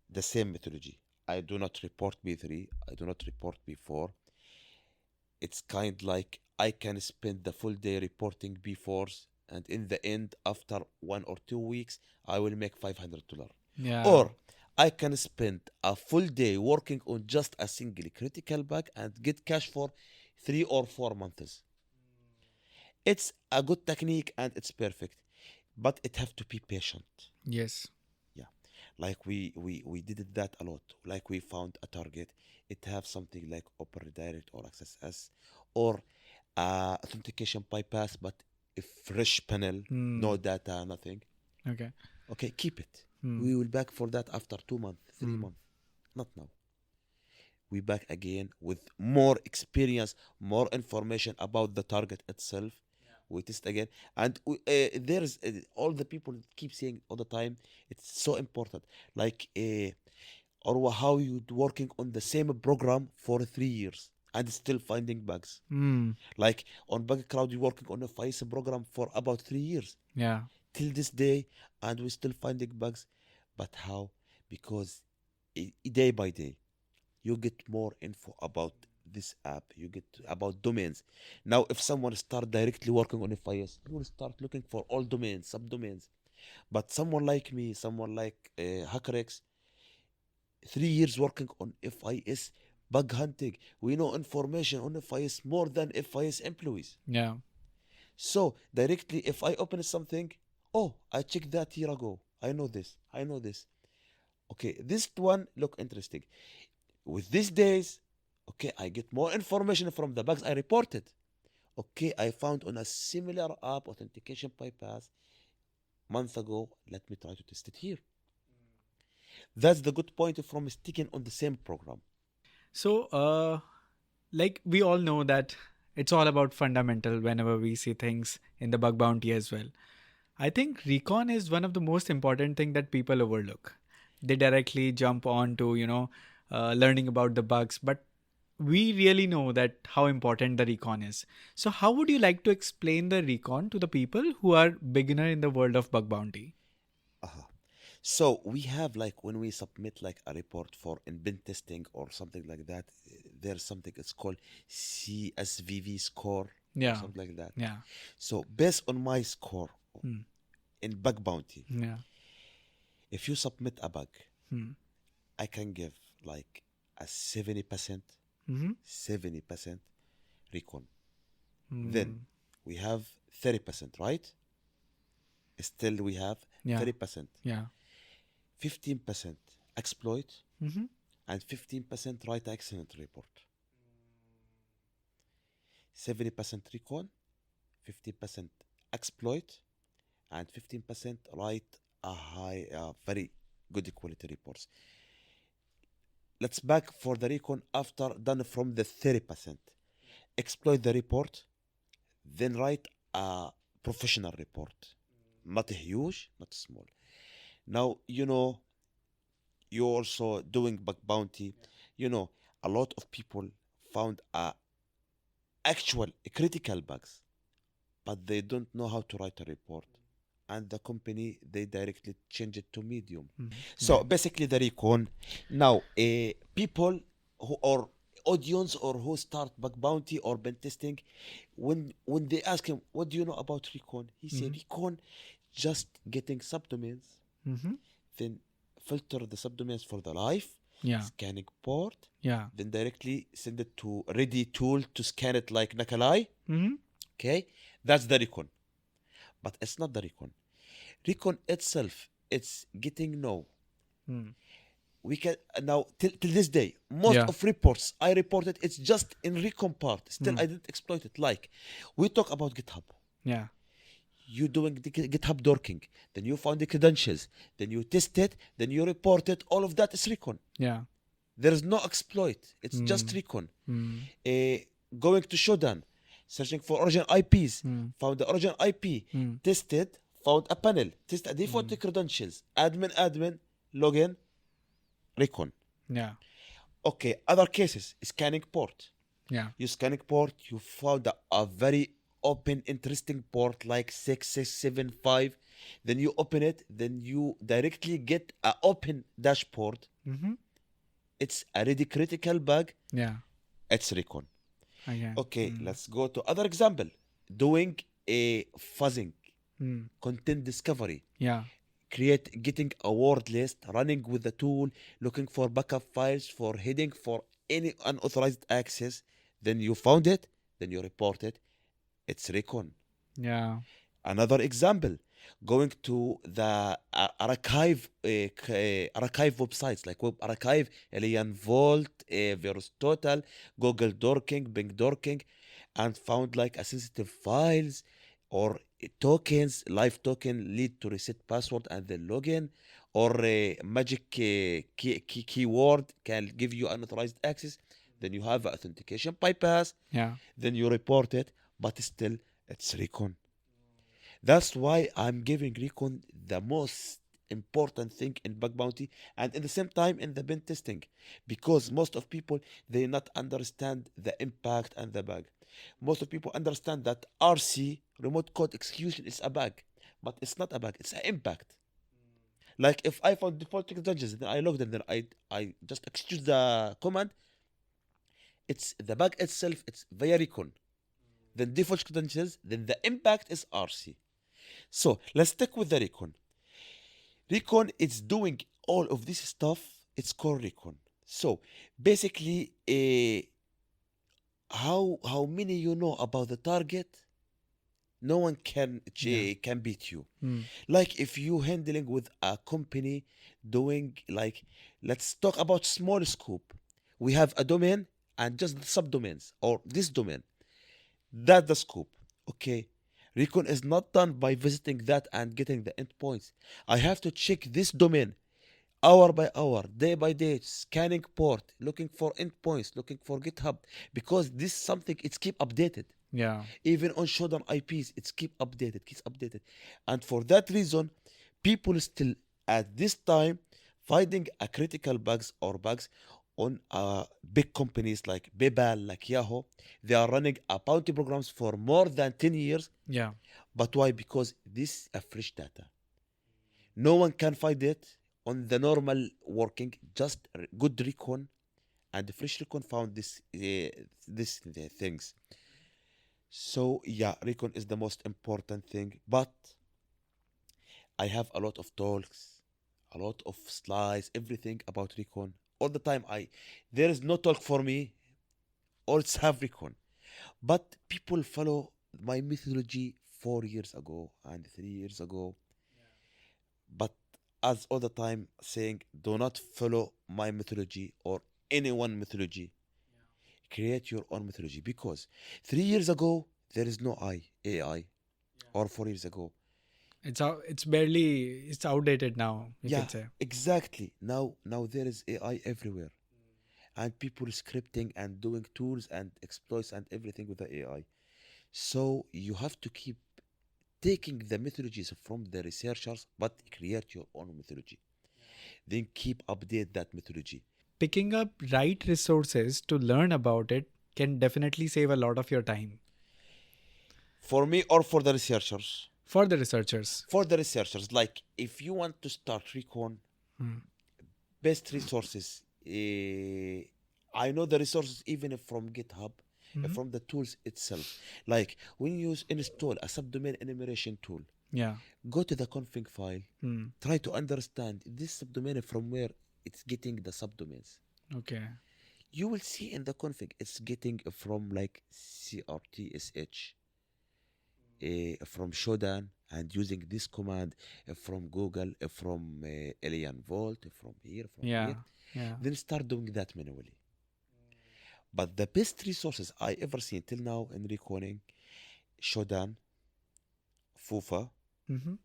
[SPEAKER 1] the same methodology. I do not report B3, I do not report B4. It's kind like I can spend the full day reporting B4s, and in the end, after 1 or 2 weeks, I will make $500.
[SPEAKER 2] yeah,
[SPEAKER 1] Or I can spend a full day working on just a single critical bug and get cash for 3 or 4 months. It's a good technique and it's perfect, but it have to be patient.
[SPEAKER 2] yes,
[SPEAKER 1] Yeah, like we did it that a lot. Like we found a target, it have something like Open Redirect or Access S or authentication bypass, but a fresh panel, no
[SPEAKER 2] mm,
[SPEAKER 1] data, nothing.
[SPEAKER 2] okay,
[SPEAKER 1] Okay, keep it.
[SPEAKER 2] mm,
[SPEAKER 1] We will back for that after 2 months, three
[SPEAKER 2] mm,
[SPEAKER 1] months, not now. We back again with more experience, more information about the target itself. We test again, and there's all the people keep saying all the time. It's so important, like or how you working on the same program for 3 years. and still finding bugs.
[SPEAKER 2] Mm.
[SPEAKER 1] Like on Bug Crowd, we're working on a FICE program for about 3 years
[SPEAKER 2] Yeah.
[SPEAKER 1] till this day, and we're still finding bugs. But how? Because day by day, you get more info about this app. You get about domains. Now, if someone start directly working on FIS, you will start looking for all domains, subdomains. But someone like me, someone like HackerX, 3 years working on FIS bug hunting. We know information on FIS more than FIS employees.
[SPEAKER 2] Yeah.
[SPEAKER 1] So directly, if I open something, oh, I checked that year ago. I know this. I know this. Okay, this one look interesting. With these days, okay, I get more information from the bugs I reported. Okay, I found on a similar app authentication bypass month ago. Let me try to test it here. That's the good point from sticking on the same program.
[SPEAKER 2] So, like we all know that it's all about fundamental whenever we see things in the bug bounty as well. I think recon is one of the most important thing that people overlook. They directly jump on to, learning about the bugs, but we really know that how important the recon is. So how would you like to explain the recon to the people who are beginner in the world of bug bounty?
[SPEAKER 1] Uh-huh. So we have like when we submit like a report for in bin testing or something like that, there's something it's called CSVV score or
[SPEAKER 2] Yeah.
[SPEAKER 1] something like that.
[SPEAKER 2] Yeah.
[SPEAKER 1] So based on my score
[SPEAKER 2] Hmm.
[SPEAKER 1] in bug bounty,
[SPEAKER 2] Yeah.
[SPEAKER 1] if you submit a bug,
[SPEAKER 2] Hmm.
[SPEAKER 1] I can give like a 70%,
[SPEAKER 2] Mm-hmm.
[SPEAKER 1] 70% recon.
[SPEAKER 2] Hmm.
[SPEAKER 1] Then we have 30%, right? Still we have
[SPEAKER 2] Yeah.
[SPEAKER 1] 30%,
[SPEAKER 2] Yeah.
[SPEAKER 1] 15% exploit,
[SPEAKER 2] Mm-hmm.
[SPEAKER 1] and 15% write accident report. 70% recon, 15% exploit, and 15% write very good quality reports. Let's back for the recon after done from the 30%. Exploit the report, then write a professional report. Not huge, not small. Now, you're also doing bug bounty. A lot of people found actual critical bugs, but they don't know how to write a report. And the company, they directly change it to medium. So
[SPEAKER 2] Right.
[SPEAKER 1] basically, the recon. Now, people who or audience or who start bug bounty or pen testing, when they ask him, "What do you know about recon?" He said, "Recon, just getting subdomains,
[SPEAKER 2] Mm-hmm.
[SPEAKER 1] then filter the subdomains for the life,
[SPEAKER 2] Yeah.
[SPEAKER 1] scanning port,
[SPEAKER 2] Yeah.
[SPEAKER 1] then directly send it to ready tool to scan it like Nuclei."
[SPEAKER 2] Mm-hmm.
[SPEAKER 1] Okay, that's the recon, but it's not the recon. Recon itself, it's getting no.
[SPEAKER 2] Mm.
[SPEAKER 1] We can now till this day, most
[SPEAKER 2] Yeah.
[SPEAKER 1] of reports I reported, it's just in recon part. Still,
[SPEAKER 2] Mm.
[SPEAKER 1] I didn't exploit it. Like we talk about GitHub.
[SPEAKER 2] Yeah.
[SPEAKER 1] You doing the GitHub dorking, then you found the credentials, then you test it, then you report it. All of that is recon.
[SPEAKER 2] Yeah.
[SPEAKER 1] There is no exploit. It's just
[SPEAKER 2] Mm.
[SPEAKER 1] recon.
[SPEAKER 2] Mm.
[SPEAKER 1] Going to Shodan, searching for original IPs,
[SPEAKER 2] Mm.
[SPEAKER 1] found the original IP,
[SPEAKER 2] Mm.
[SPEAKER 1] tested, found a panel, test a default credentials, admin, login, recon.
[SPEAKER 2] Yeah.
[SPEAKER 1] Okay, other cases, scanning port.
[SPEAKER 2] Yeah.
[SPEAKER 1] You scanning port, you found a very open, interesting port like 6675. Then you open it, then you directly get a open dashboard.
[SPEAKER 2] Mm-hmm.
[SPEAKER 1] It's a really critical bug.
[SPEAKER 2] Yeah.
[SPEAKER 1] It's recon.
[SPEAKER 2] Again.
[SPEAKER 1] Okay, let's go to other example. Doing a fuzzing,
[SPEAKER 2] Mm.
[SPEAKER 1] content discovery,
[SPEAKER 2] Yeah.
[SPEAKER 1] getting a word list, running with the tool, looking for backup files, for heading for any unauthorized access. Then you found it, then you report it. It's recon.
[SPEAKER 2] Yeah.
[SPEAKER 1] Another example, going to the archive websites like Web Archive, Alien Vault, Virus Total, Google Dorking, Bing Dorking, and found like a sensitive files or tokens, live token lead to reset password and then login, or a magic keyword can give you unauthorized access. Then you have authentication bypass.
[SPEAKER 2] Yeah.
[SPEAKER 1] Then you report it, but still it's recon. That's why I'm giving recon the most important thing in bug bounty and in the same time in the pen testing, because most of people they not understand the impact and the bug. Most of people understand that RC, remote code execution, is a bug, but it's not a bug, it's an impact. Like if I found default changes, then I logged and then I just execute the command. It's the bug itself, it's via recon. Then default credentials, then the impact is RC. So let's stick with the recon. Recon is doing all of this stuff. It's called recon. So basically, how many you know about the target? No one can beat you. Like if you handling with a company doing like, let's talk about small scope. We have a domain and just the subdomains or this domain. That's the scope. Okay. Recon is not done by visiting that and getting the endpoints. I have to check this domain hour by hour, day by day, scanning port, looking for endpoints, looking for GitHub, because this something it's keep updated.
[SPEAKER 2] Yeah.
[SPEAKER 1] Even on showdown IPs, it's keeps updated. And for that reason, people still at this time finding a critical bugs or bugs on big companies like PayPal, like Yahoo. They are running a bounty programs for more than 10 years.
[SPEAKER 2] Yeah.
[SPEAKER 1] But why? Because this is a fresh data. No one can find it on the normal working, just good recon and fresh recon found this things. So yeah, recon is the most important thing. But I have a lot of talks, a lot of slides, everything about recon. All the time there is no talk for me, or it's have recon. But people follow my methodology 4 years ago and 3 years ago. But as all the time saying, do not follow my methodology or anyone methodology. Create your own methodology, because 3 years ago there is no AI, or 4 years ago.
[SPEAKER 2] It's outdated now, you
[SPEAKER 1] Yeah,
[SPEAKER 2] can say.
[SPEAKER 1] exactly. Now there is AI everywhere, and people scripting and doing tools and exploits and everything with the AI. So you have to keep taking the methodologies from the researchers, but create your own methodology. Then keep update that methodology.
[SPEAKER 2] Picking up right resources to learn about it can definitely save a lot of your time.
[SPEAKER 1] For me or for the researchers?
[SPEAKER 2] For the researchers.
[SPEAKER 1] For the researchers, like if you want to start recon, best resources. I know the resources even from GitHub, from the tools itself. Like when you install a subdomain enumeration tool,
[SPEAKER 2] Yeah.
[SPEAKER 1] go to the config file, try to understand this subdomain from where it's getting the subdomains.
[SPEAKER 2] Okay.
[SPEAKER 1] You will see in the config it's getting from like CRTSH, from Shodan, and using this command from Google, from Alien Vault, from here, from
[SPEAKER 2] Yeah.
[SPEAKER 1] here.
[SPEAKER 2] Yeah.
[SPEAKER 1] Then start doing that manually. But the best resources I ever seen till now in reconing, Shodan, Fufa,
[SPEAKER 2] Mm-hmm.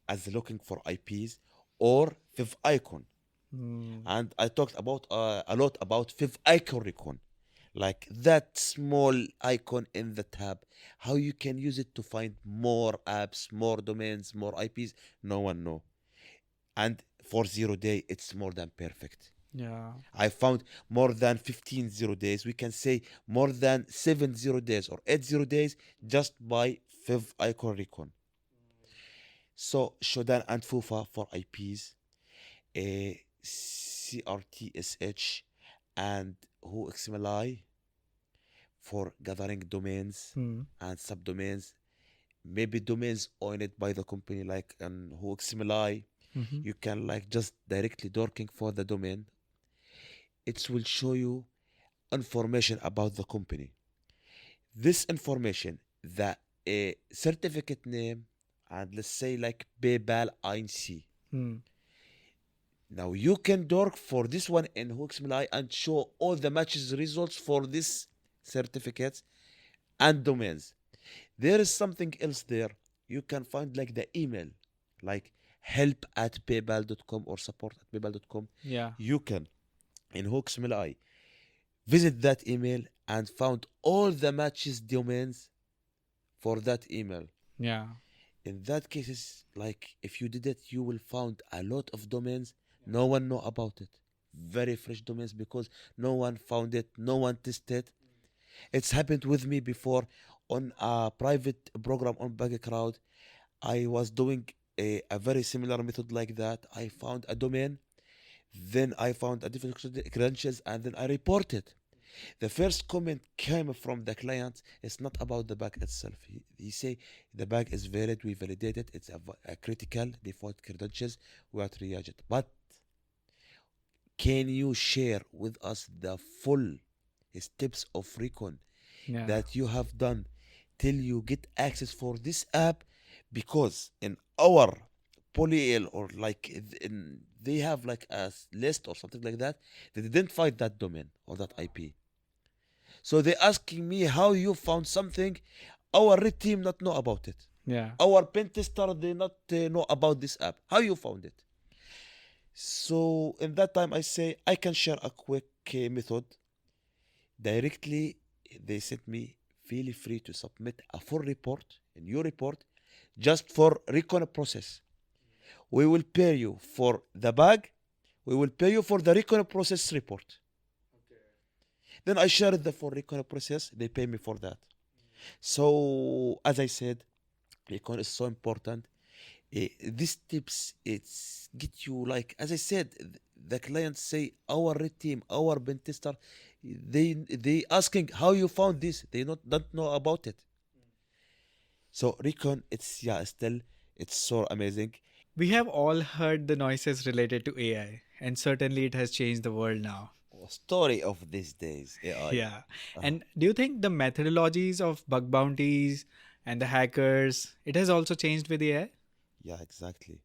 [SPEAKER 1] as looking for IPs, or Fifth Icon. And I talked about a lot about Fifth Icon Recon, like that small icon in the tab, how you can use it to find more apps, more domains, more IPs. No one know. And for 0 day, it's more than perfect.
[SPEAKER 2] Yeah.
[SPEAKER 1] I found more than 15 0 days. We can say more than 7 0 days or 8 0 days just by Fifth Icon Recon. So Shodan and Fufa for IPs, CRTSH and Who XMLI for gathering domains and subdomains. Maybe domains owned by the company like Who XMLI. You can like just directly dorking for the domain. It will show you information about the company. This information, the certificate name, and let's say like PayPal INC. Now you can dork for this one in HookSMLI and show all the matches results for this certificates and domains. There is something else there. You can find like the email, like help@paypal.com or support@paypal.com.
[SPEAKER 2] Yeah.
[SPEAKER 1] You can in HookSMLI visit that email and found all the matches domains for that email.
[SPEAKER 2] Yeah.
[SPEAKER 1] in that case, it's like if you did it, you will found a lot of domains. No one know about it. Very fresh domains because no one found it, no one tested. It's happened with me before on a private program on background. I was doing a very similar method like that. I found a domain, then I found a different credentials, and then I reported. The first comment came from the client. It's not about the bag itself. He say the bag is valid. We validated. It's a critical default credentials. We are triaged. But can you share with us the full steps of recon
[SPEAKER 2] Yeah.
[SPEAKER 1] that you have done till you get access for this app? Because in our polyl or like they have like a list or something like that, they didn't find that domain or that IP. So they asking me how you found something. Our red team not know about it.
[SPEAKER 2] Yeah.
[SPEAKER 1] Our pen tester they not know about this app. How you found it? So in that time I say I can share a quick method directly. They sent me feel free to submit a full report in your report just for recon process. We will pay you for the bag. We will pay you for the recon process report. Then I shared the full recon process. They pay me for that. So as I said, recon is so important. These tips it's get you like as I said. The clients say our red team, our pen tester, they asking how you found this. They not don't know about it. So recon, it's yeah, still it's so amazing.
[SPEAKER 2] We have all heard the noises related to AI, and certainly it has changed the world now.
[SPEAKER 1] Story of these days, AI.
[SPEAKER 2] Yeah.
[SPEAKER 1] Uh,
[SPEAKER 2] And do you think the methodologies of bug bounties and the hackers, it has also changed with AI?
[SPEAKER 1] yeah, exactly.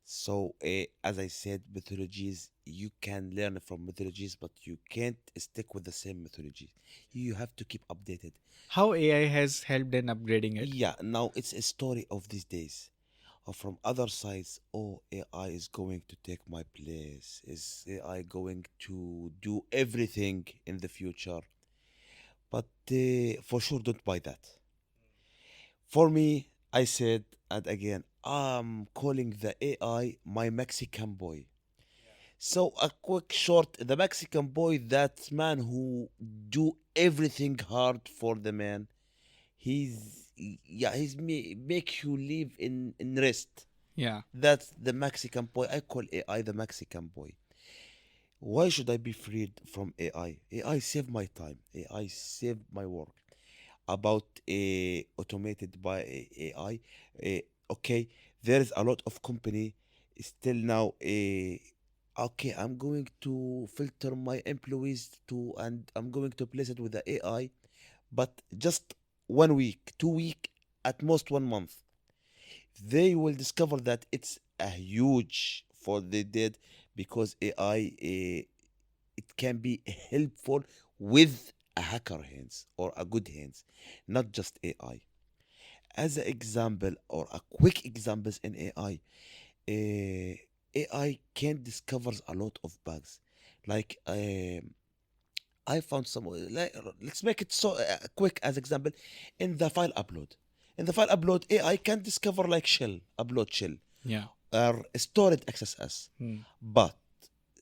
[SPEAKER 1] So as I said, methodologies you can learn from methodologies, but you can't stick with the same methodology. You have to keep updated.
[SPEAKER 2] How AI has helped in upgrading it?
[SPEAKER 1] Yeah, now it's a story of these days. Or from other sides, oh, AI is going to take my place. Is AI going to do everything in the future? But for sure, don't buy that. For me, I said, and again, I'm calling the AI my Mexican boy. So a quick short, the Mexican boy, that man who do everything hard for the man. He's yeah, make you live in rest.
[SPEAKER 2] Yeah.
[SPEAKER 1] That's the Mexican boy. I call AI the Mexican boy. Why should I be freed from AI? AI save my time. AI save my work. About automated by AI. Okay, there is a lot of company still now. Okay, I'm going to filter my employees to, and I'm going to place it with the AI, but just 1 week, 2 week, at most 1 month. They will discover that it's a huge fault they did because AI it can be helpful with a hacker hands or a good hands, not just AI. As an example or a quick examples in AI, AI can discover a lot of bugs. Like I found some. Let's make it so quick as example in the file upload. In the file upload, AI can discover like shell upload shell
[SPEAKER 2] Yeah.
[SPEAKER 1] or storage XSS,
[SPEAKER 2] Hmm.
[SPEAKER 1] but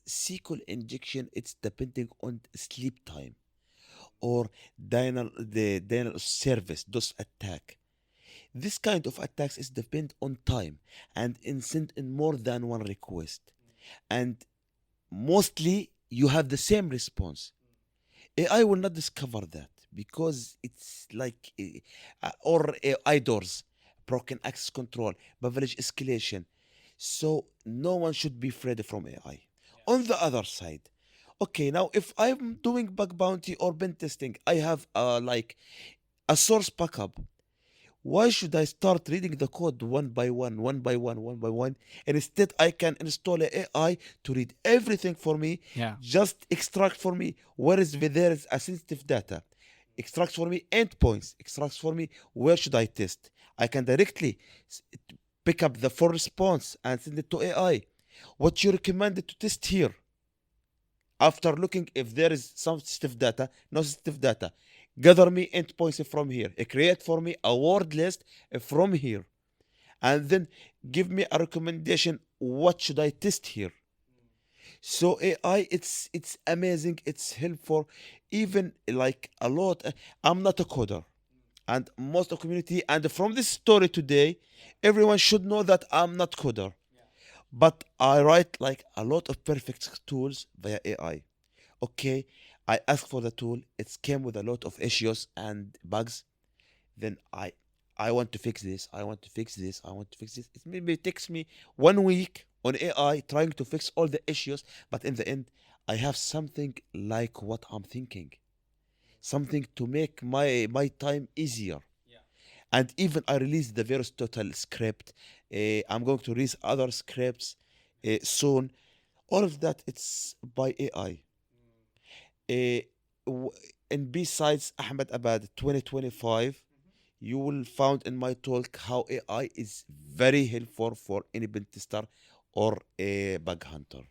[SPEAKER 1] SQL injection it's depending on sleep time or the denial service DOS attack. This kind of attacks is depend on time and instant in more than one request, and mostly you have the same response. AI will not discover that because it's like or IDORs, broken access control, privilege escalation. So no one should be afraid from AI. On the other side, okay, now if I'm doing bug bounty or pen testing, I have like a source backup. Why should I start reading the code one by one, one by one, one by one? And instead, I can install a AI to read everything for me,
[SPEAKER 2] Yeah.
[SPEAKER 1] just extract for me where is there is a sensitive data, extract for me endpoints, extract for me where should I test. I can directly s- pick up the full response and send it to AI. What you recommended to test here? After looking if there is some sensitive data, no sensitive data, gather me endpoints from here, create for me a word list from here, and then give me a recommendation. What should I test here? So AI, it's amazing. It's helpful, even like a lot. I'm not a coder, and most of community. And from this story today, everyone should know that I'm not coder, but I write like a lot of perfect tools via AI. Okay, I asked for the tool. It came with a lot of issues and bugs. Then I want to fix this. I want to fix this. I want to fix this. It maybe takes me 1 week on AI trying to fix all the issues, but in the end, I have something like what I'm thinking, something to make my time easier. And even I released the Virus Total script. I'm going to release other scripts soon. All of that it's by AI. Uh, w- and besides Ahmed Abad 2025, you will found in my talk how AI is very helpful for any pen tester or a bug hunter.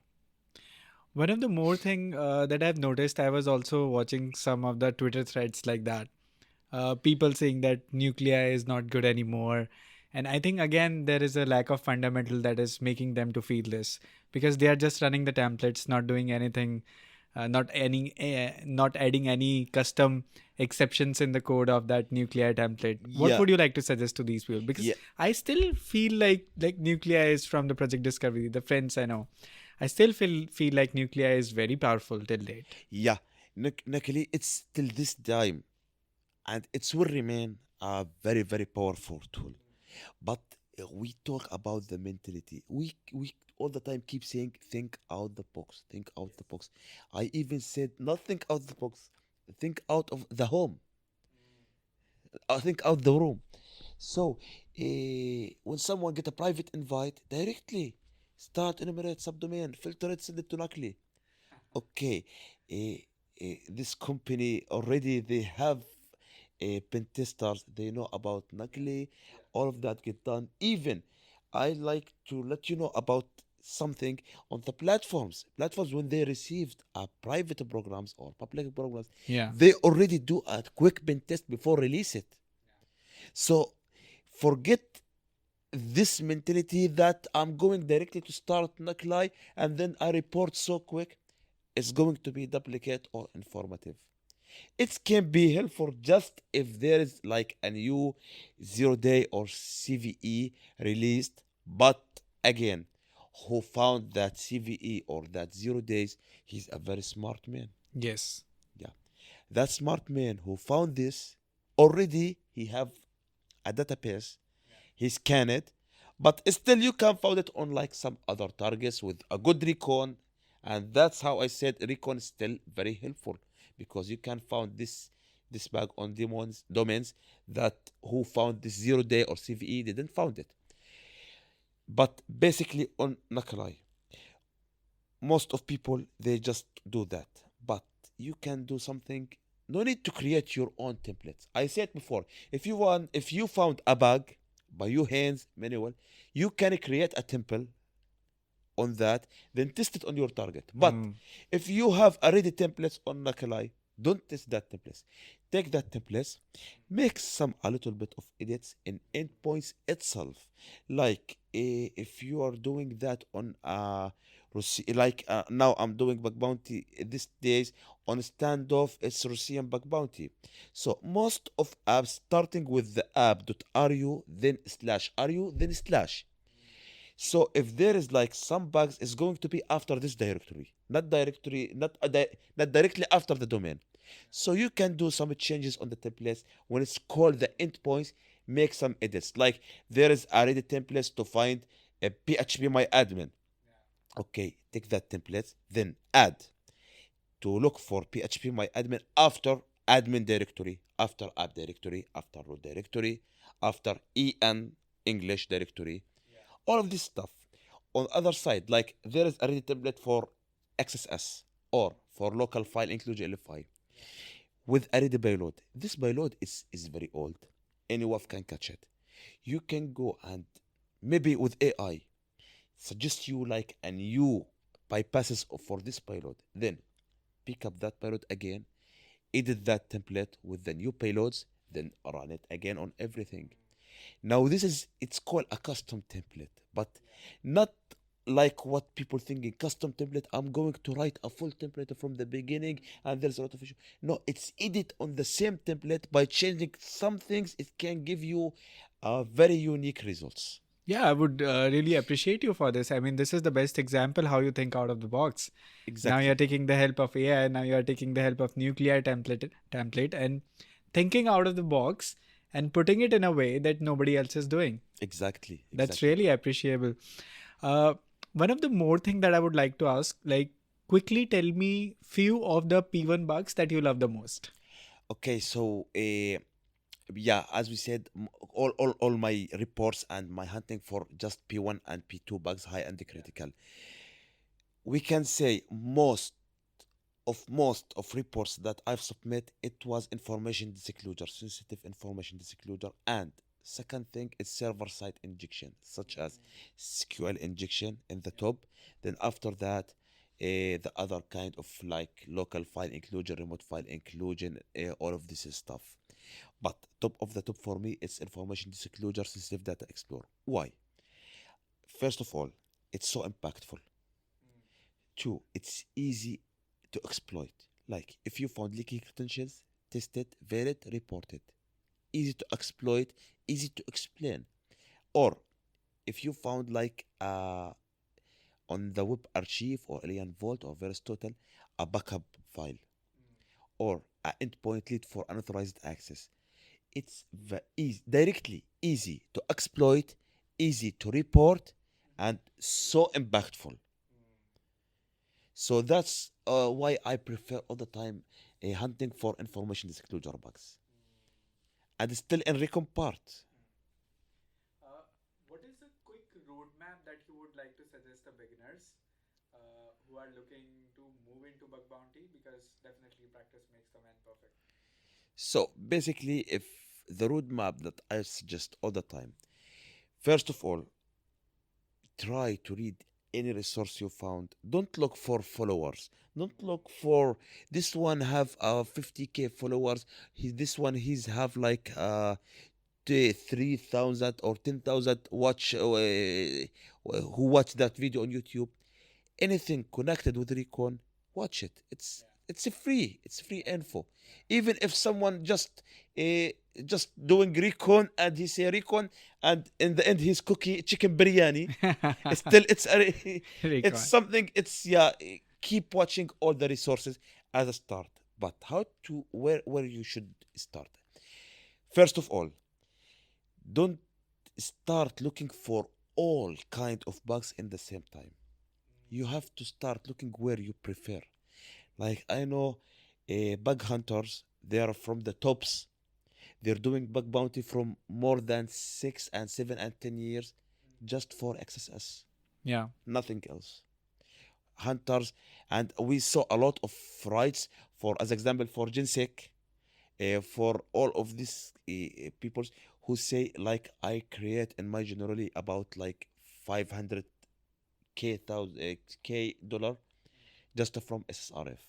[SPEAKER 2] One of the more thing that I've noticed, I was also watching some of the Twitter threads like that. People saying that Nuclei is not good anymore. And I think again there is a lack of fundamental that is making them to feel this, because they are just running the templates, not doing anything, not adding any custom exceptions in the code of that Nuclei template. What
[SPEAKER 1] Yeah,
[SPEAKER 2] would you like to suggest to these people? Because
[SPEAKER 1] yeah,
[SPEAKER 2] I still feel like Nuclei is from the Project Discovery, the friends I know. I still feel like Nuclei is very powerful till date.
[SPEAKER 1] yeah. Luckily, it's till this time, and it will remain a very, very powerful tool. But we talk about the mentality. We all the time keep saying, think out the box, think out the box. I even said, not think out the box, think out of the home, think out the room. So, when someone get a private invite, directly start enumerate subdomain, filter it, send it to Nuclei. Okay, this company already they have pen testers. They know about Nuclei. All of that get done. Even I like to let you know about something on the platforms. Platforms when they received private programs or public programs,
[SPEAKER 2] Yeah.
[SPEAKER 1] they already do a quick pen test before release it. So forget this mentality that I'm going directly to start Nuclei and then I report so quick. It's going to be duplicate or informative. It can be helpful just if there is like a new 0 day or CVE released. But again, who found that CVE or that 0 days, he's a very smart man.
[SPEAKER 2] Yes.
[SPEAKER 1] Yeah. That smart man who found this already he have a database, he scanned it, but still you can find it on like some other targets with a good recon. And that's how I said recon is still very helpful because you can find this bug on domains that who found this 0 day or CVE didn't found it. But basically on Nakalai, most of people they just do that. But you can do something. No need to create your own templates. I said before, if you found a bug by your hands manual, you can create a temple on that, then test it on your target. But
[SPEAKER 2] Mm.
[SPEAKER 1] if you have already templates on Nakalai, don't test that templates. Take that templates, make some a little bit of edits in endpoints itself. Like if you are doing that on like now I'm doing bug bounty these days on standoff, it's Russian bug bounty. So most of apps starting with the app.ru, then slash ru, then slash. So if there is like some bugs, it's going to be after this directory, not directly after the domain. So you can do some changes on the templates when it's called the endpoints. Make some edits. Like there is already templates to find a PHP my admin. Okay, take that template, then add to look for PHP my admin after admin directory, after app directory, after root directory, after en English directory, all of this stuff. On other side, like there is already template for XSS or for local file include LFI with already payload. This payload is very old. Any WAF can catch it. You can go and maybe with AI suggest you like a new bypasses for this payload. Then pick up that payload again, edit that template with the new payloads, then run it again on everything. Now this is it's called a custom template, but not like what people thinking custom template. I'm going to write a full template from the beginning, and there's a lot of issue. No, it's edit on the same template by changing some things. It can give you very unique results.
[SPEAKER 2] Yeah, I would really appreciate you for this. I mean, this is the best example how you think out of the box. Now you're
[SPEAKER 1] Exactly.
[SPEAKER 2] taking the help of AI. Now you're taking the help of Nuclei template and thinking out of the box and putting it in a way that nobody else is doing.
[SPEAKER 1] Exactly.
[SPEAKER 2] That's
[SPEAKER 1] Exactly.
[SPEAKER 2] really appreciable. Uh, One of the more thing that I would like to ask, like, quickly tell me few of the P1 bugs that you love the most.
[SPEAKER 1] Okay, so yeah, as we said, all my reports and my hunting for just P1 and P2 bugs, high and critical. We can say most of reports that I've submit, it was information disclosure, sensitive information disclosure, and second thing is server side injection, such as SQL injection in the top. Then after that, the other kind of like local file inclusion, remote file inclusion, all of this stuff. But top of the top for me, it's information disclosure, sensitive data explorer. Why? First of all, it's so impactful. Two, it's easy to exploit. Like if you found leaky credentials, test it, vet it, report it. Easy to exploit, easy to explain. Or if you found like on the web archive or Alien Vault or VirusTotal, a backup file or an endpoint lead for unauthorized access. It's easy, directly easy to exploit, easy to report, and so impactful. So that's why I prefer all the time hunting for information disclosure bugs. And still in recon part.
[SPEAKER 2] What is a quick roadmap that you would like to suggest the beginners who are looking to move into bug bounty? Because definitely practice makes the man perfect.
[SPEAKER 1] So basically, if the roadmap that I suggest all the time, first of all, try to read any resource you found. Don't look for followers. Don't look for this one have 50K followers. This one he's have like 3,000 or 10,000 watch who watch that video on YouTube. Anything connected with recon, watch it. It's free. It's free info. Even if someone uh, just doing recon and he say recon and in the end he's cooking chicken biryani, still it's
[SPEAKER 2] Recon.
[SPEAKER 1] something. It's yeah. Keep watching all the resources as a start. But how to where you should start? First of all, don't start looking for all kind of bugs in the same time. You have to start looking where you prefer. Like I know bug hunters, they are from the tops. They're doing bug bounty from more than 6 and 7 and 10 years just for XSS,
[SPEAKER 2] Yeah.
[SPEAKER 1] nothing else. Hunters, and we saw a lot of rights for, as example, for Ginsec, for all of these peoples who say like I create in my generally about like 500k thousand k dollar just from SSRF,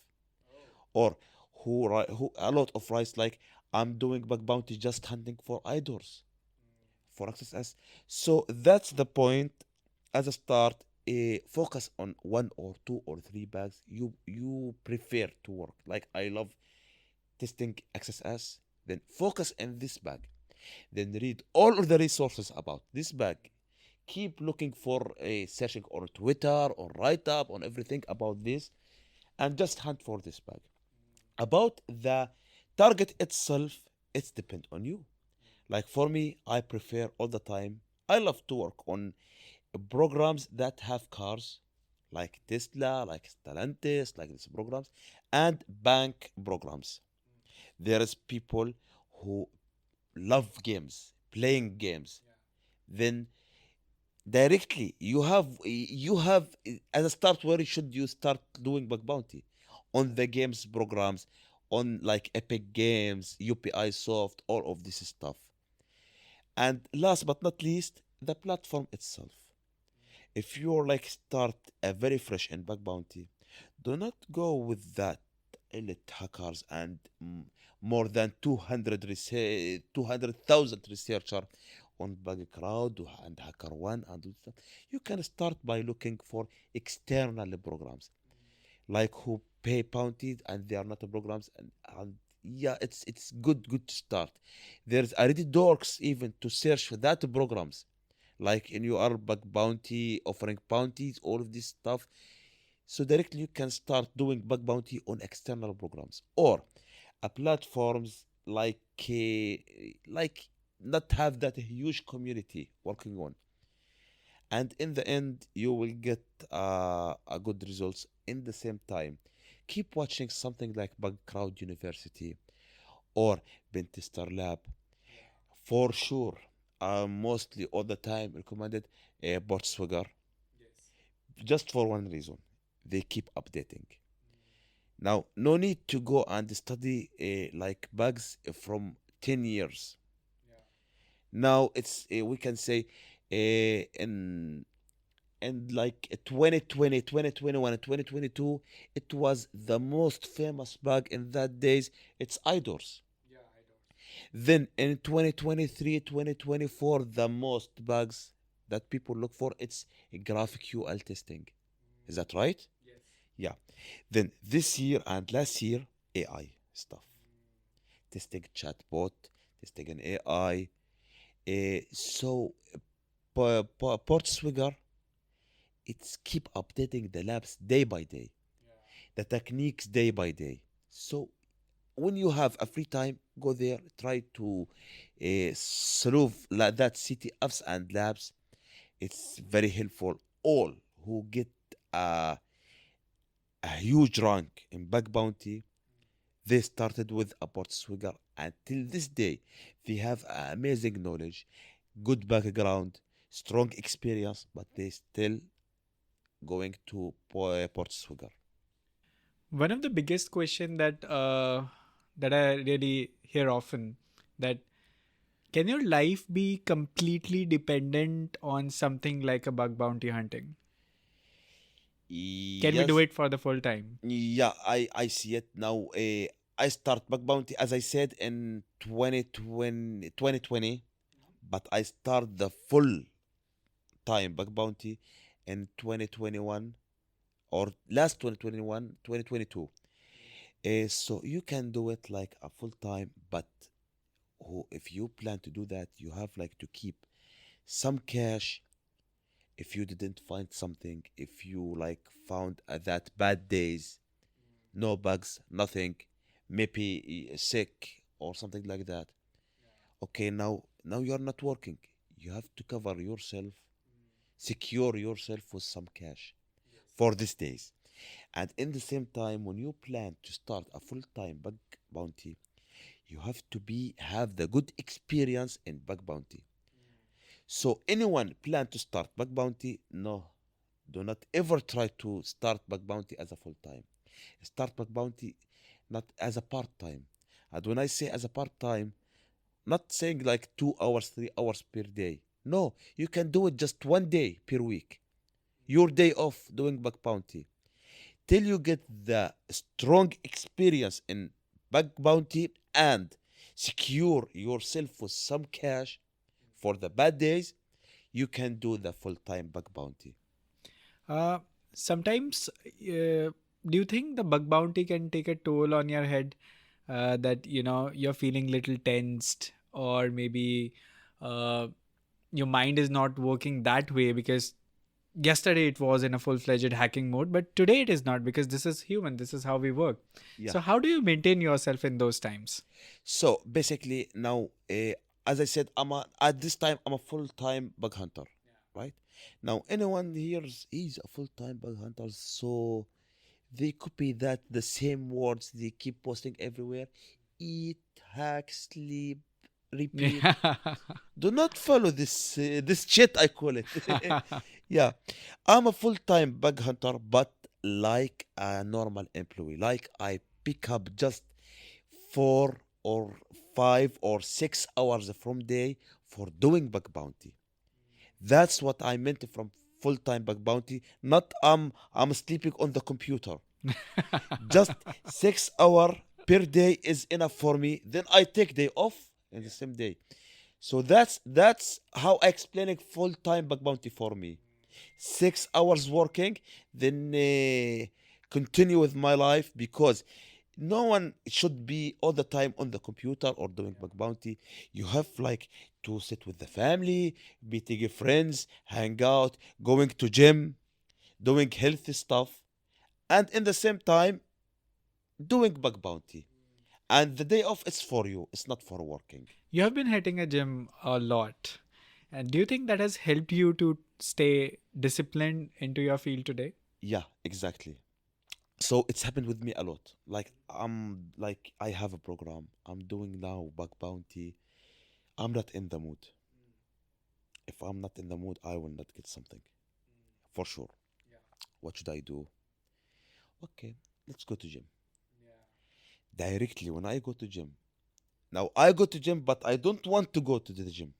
[SPEAKER 1] or who a lot of rights like I'm doing bug bounty just hunting for idols for access S. So that's the point. As a start, focus on one or two or three bags you prefer to work. Like I love testing XSS. Then focus on this bag. Then read all of the resources about this bag. Keep looking for a searching on Twitter or write up on everything about this, and just hunt for this bag. About the target itself, it's depend on you. Like for me, I prefer all the time. I love to work on programs that have cars, like Tesla, like Stellantis, like these programs, and bank programs. There is people who love games, playing games. Then directly you have as a start, where should you start doing bug bounty? On the games programs, on like Epic Games, UPI Soft, all of this stuff. And last but not least, the platform itself. If you're like start a very fresh in bug bounty, do not go with that elite hackers and more than 200,000 researcher on Bug Crowd and HackerOne and all stuff, you can start by looking for external programs like who pay bounties and they are not programs and yeah, it's good to start. There's already dorks even to search for that programs like in your bug bounty offering bounties, all of this stuff. So directly you can start doing bug bounty on external programs or platforms like not have that huge community working on, and in the end you will get a good results. In the same time, keep watching something like Bug Crowd University or Pentester Lab for sure. Mostly all the time recommended Bot Swigger just for one reason: they keep updating. Now, no need to go and study like bugs from 10 years. Now it's we can say in like 2020, 2021, and 2022, it was the most famous bug in that days. It's IDORS. Then in 2023, 2024, the most bugs that people look for, it's GraphQL testing. Is that right? Yeah. Then this year and last year, AI stuff. Testing chatbot, testing an AI. So Portswigger, it's keep updating the labs day by day, the techniques day by day. So when you have a free time, go there, try to solve that city apps and labs. It's very helpful. All who get a huge rank in bug bounty, they started with a Portswigger, and till this day, they have amazing knowledge, good background, strong experience, but they still going to Portswigger.
[SPEAKER 2] One of the biggest question that I really hear often, that can your life be completely dependent on something like a bug bounty hunting? Can we do
[SPEAKER 1] Yes,
[SPEAKER 2] it for the full time?
[SPEAKER 1] yeah, I see it now. I start bug bounty as I said in 2020, but I start the full time bug bounty in 2021 or last 2021, 2022. So you can do it like a full time, but if you plan to do that, you have like to keep some cash. If you didn't find something, if you like found that bad days, no bugs, nothing, maybe sick or something like that. Okay, now you're not working. You have to cover yourself, secure yourself with some cash for these days. And in the same time, when you plan to start a full-time bug bounty, you have to be have the good experience in bug bounty. So anyone plan to start bug bounty, no, do not ever try to start bug bounty as a full time. Start bug bounty not as a part time. And when I say as a part time, not saying like 2 hours, 3 hours per day. No, you can do it just one day per week. Your day off doing bug bounty till you get the strong experience in bug bounty and secure yourself with some cash for the bad days. You can do the full-time bug bounty.
[SPEAKER 2] Uh, Sometimes, do you think the bug bounty can take a toll on your head? That you're feeling little tensed, or maybe uh, your mind is not working that way because yesterday it was in a full-fledged hacking mode, but today it is not, because this is human, this is how we work.
[SPEAKER 1] Yeah.
[SPEAKER 2] So how do you maintain yourself in those times?
[SPEAKER 1] So basically now, as I said, at this time I'm a full-time bug hunter, right? Now anyone here is a full-time bug hunter, so they copy that the same words they keep posting everywhere: eat, hack, sleep, repeat. Do not follow this shit, I call it. Yeah, I'm a full-time bug hunter, but like a normal employee. Like I pick up just 4 or 5 or 6 hours from day for doing bug bounty. That's what I meant from full-time bug bounty. Not I'm sleeping on the computer. Just 6 hour per day is enough for me. Then I take day off in the same day. So that's how I explain it full time bug bounty for me. 6 hours working, then continue with my life because no one should be all the time on the computer or doing bug bounty. You have like to sit with the family, meeting your friends, hang out, going to gym, doing healthy stuff, and in the same time doing bug bounty. And the day off is for you. It's not for working.
[SPEAKER 2] You have been hitting a gym a lot. And do you think that has helped you to stay disciplined into your field today?
[SPEAKER 1] Yeah, exactly. So it's happened with me a lot. Like I have a program. I'm doing now bug bounty. I'm not in the mood. If I'm not in the mood, I will not get something for sure. What should I do? Okay, let's go to gym. Directly when I go to gym. Now I go to gym, but I don't want to go to the gym.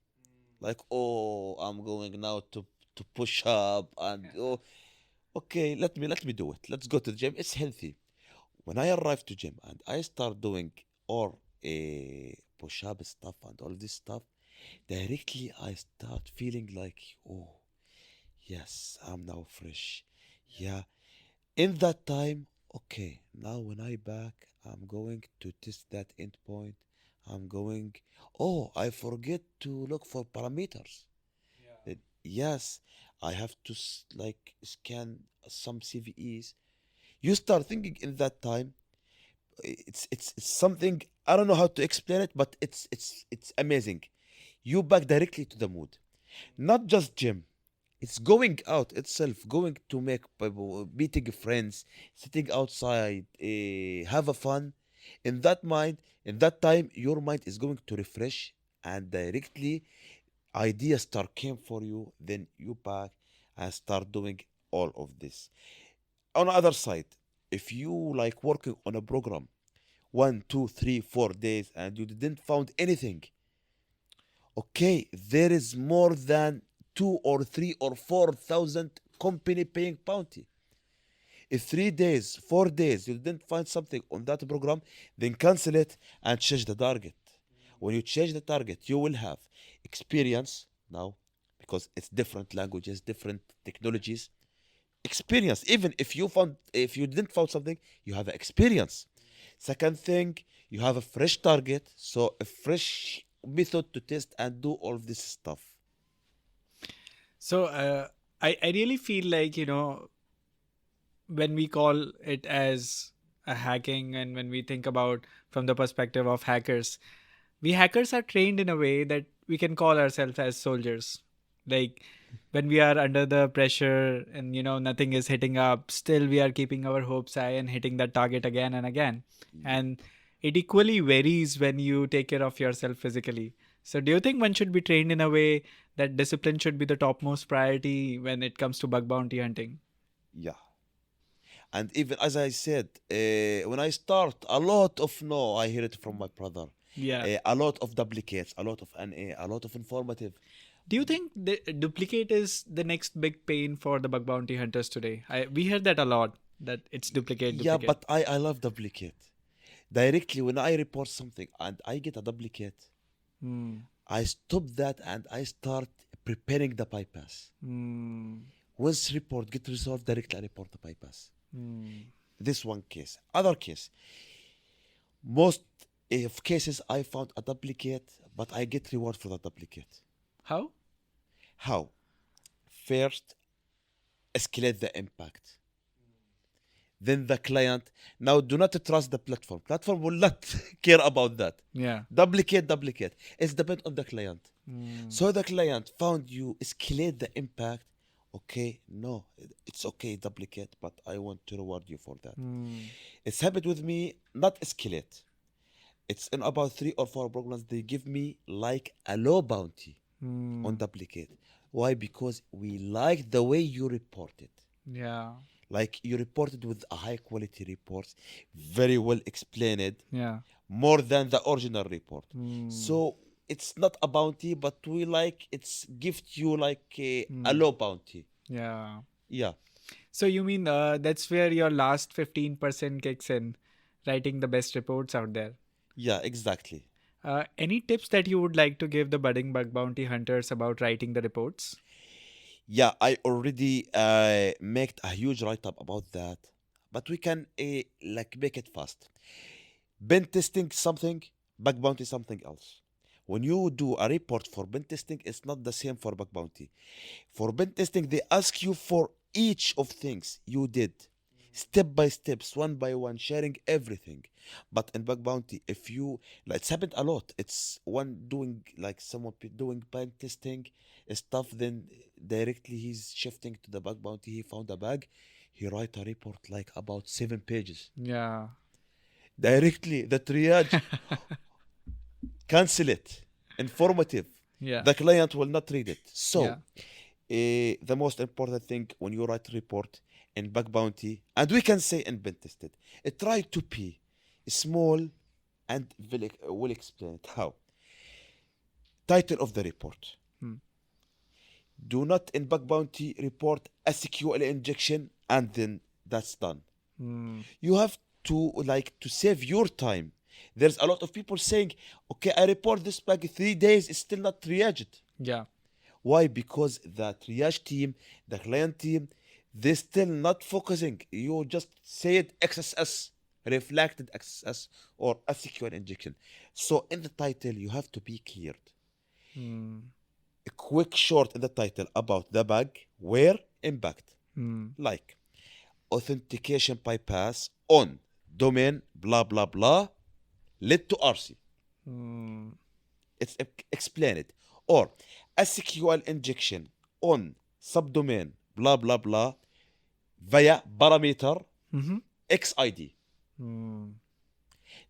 [SPEAKER 1] Like, oh, I'm going now to push up and oh, okay, let me do it. Let's go to the gym. It's healthy. When I arrive to gym and I start doing or a push up stuff and all this stuff, directly I start feeling like, oh, yes, I'm now fresh. Yeah. In that time, okay, now when I back, I'm going to test that endpoint. I'm going, oh, I forget to look for parameters. Yes, I have to like scan some CVEs. You start thinking in that time, it's something I don't know how to explain it, but it's amazing. You back directly to the mood, not just gym. It's going out itself, going to make people, meeting friends, sitting outside, have a fun. In that mind, in that time, your mind is going to refresh and directly ideas start came for you. Then you back and start doing all of this. On the other side, if you like working on a program 1, 2, 3, 4 days and you didn't found anything, okay, there is more than 2 or 3 or 4 thousand company paying bounty. If 3 days, 4 days you didn't find something on that program, then cancel it and change the target. When you change the target, you will have experience now because it's different languages, different technologies. Experience. Even if you didn't found something, you have experience. Second thing, you have a fresh target, so a fresh method to test and do all this stuff.
[SPEAKER 2] So I really feel like, when we call it as a hacking and when we think about from the perspective of hackers, we hackers are trained in a way that we can call ourselves as soldiers. Like when we are under the pressure and nothing is hitting up, still we are keeping our hopes high and hitting that target again and again. And it equally varies when you take care of yourself physically. So do you think one should be trained in a way that discipline should be the topmost priority when it comes to bug bounty hunting?
[SPEAKER 1] Yeah. And even as I said, when I start, a lot of no, I hear it from my brother.
[SPEAKER 2] Yeah.
[SPEAKER 1] A lot of duplicates, a lot of NA, a lot of informative.
[SPEAKER 2] Do you think the duplicate is the next big pain for the bug bounty hunters today? We hear that a lot, that it's duplicate,
[SPEAKER 1] Yeah,
[SPEAKER 2] duplicate.
[SPEAKER 1] but I love duplicate. Directly when I report something and I get a duplicate,
[SPEAKER 2] Hmm.
[SPEAKER 1] I stop that and I start preparing the bypass.
[SPEAKER 2] Hmm.
[SPEAKER 1] Once report get resolved, directly I report the bypass.
[SPEAKER 2] Hmm.
[SPEAKER 1] This one case. Other case. Most of cases I found a duplicate, but I get reward for the duplicate.
[SPEAKER 2] How?
[SPEAKER 1] How? First, escalate the impact. Then the client. Now, do not trust the platform. Platform will not care about that.
[SPEAKER 2] Yeah.
[SPEAKER 1] Duplicate. It's depend on the client.
[SPEAKER 2] Hmm.
[SPEAKER 1] So the client found you escalate the impact. Okay, no, it's okay, duplicate, but I want to reward you for that.
[SPEAKER 2] Hmm.
[SPEAKER 1] It's happened with me, not escalate. It's in about 3 or 4 programs. They give me like a low bounty
[SPEAKER 2] Hmm.
[SPEAKER 1] on duplicate. Why? Because we like the way you report it.
[SPEAKER 2] Yeah.
[SPEAKER 1] Like you reported with a high quality reports, very well explained,
[SPEAKER 2] Yeah.
[SPEAKER 1] more than the original report.
[SPEAKER 2] Hmm.
[SPEAKER 1] So it's not a bounty, but we like it's gift you like a low bounty.
[SPEAKER 2] Yeah.
[SPEAKER 1] Yeah,
[SPEAKER 2] So you mean that's where your last 15% kicks in, writing the best reports out there?
[SPEAKER 1] yeah, exactly.
[SPEAKER 2] Any tips that you would like to give the budding bug bounty hunters about writing the reports?
[SPEAKER 1] Yeah, I already made a huge write up about that, but we can like make it fast. Ben testing something, bug bounty something else. When you do a report for ben testing, it's not the same for bug bounty. For ben testing, they ask you for each of things you did, step by steps, one by one, sharing everything. But in bug bounty, if you like, it's happened a lot. It's one doing like someone doing ben testing stuff, then directly he's shifting to the bug bounty. He found a bug. He write a report like about 7 pages.
[SPEAKER 2] Yeah.
[SPEAKER 1] Directly, the triage, cancel it. Informative.
[SPEAKER 2] Yeah.
[SPEAKER 1] The client will not read it. So,
[SPEAKER 2] Yeah.
[SPEAKER 1] the most important thing when you write a report in bug bounty, and we can say in ben tested, try to be small and will explain it. How? Title of the report.
[SPEAKER 2] Hmm.
[SPEAKER 1] Do not in bug bounty report SQL injection and then that's done.
[SPEAKER 2] Hmm.
[SPEAKER 1] You have to like to save your time. There's a lot of people saying, okay, I report this bug 3 days, it's still not triaged.
[SPEAKER 2] Yeah.
[SPEAKER 1] Why? Because the triage team, the client team, they're still not focusing. You just said XSS, reflected XSS, or SQL injection. So in the title, you have to be cleared.
[SPEAKER 2] Hmm.
[SPEAKER 1] A quick short in the title about the bug, where, impact.
[SPEAKER 2] Hmm.
[SPEAKER 1] Like authentication bypass on domain, blah, blah, blah, led to RC.
[SPEAKER 2] Hmm.
[SPEAKER 1] It's explain it. Or SQL injection on subdomain, blah, blah, blah, via parameter
[SPEAKER 2] Mm-hmm.
[SPEAKER 1] XID.
[SPEAKER 2] Hmm.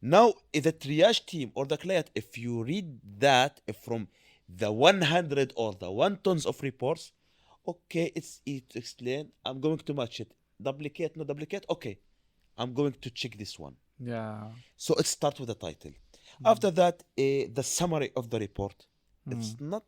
[SPEAKER 1] Now, the triage team or the client, if you read that from the 100 or the 1 tons of reports, okay, it's easy to explain. I'm going to match it. Duplicate, no duplicate. Okay, I'm going to check this one.
[SPEAKER 2] Yeah.
[SPEAKER 1] So it starts with the title. After that, the summary of the report. It's not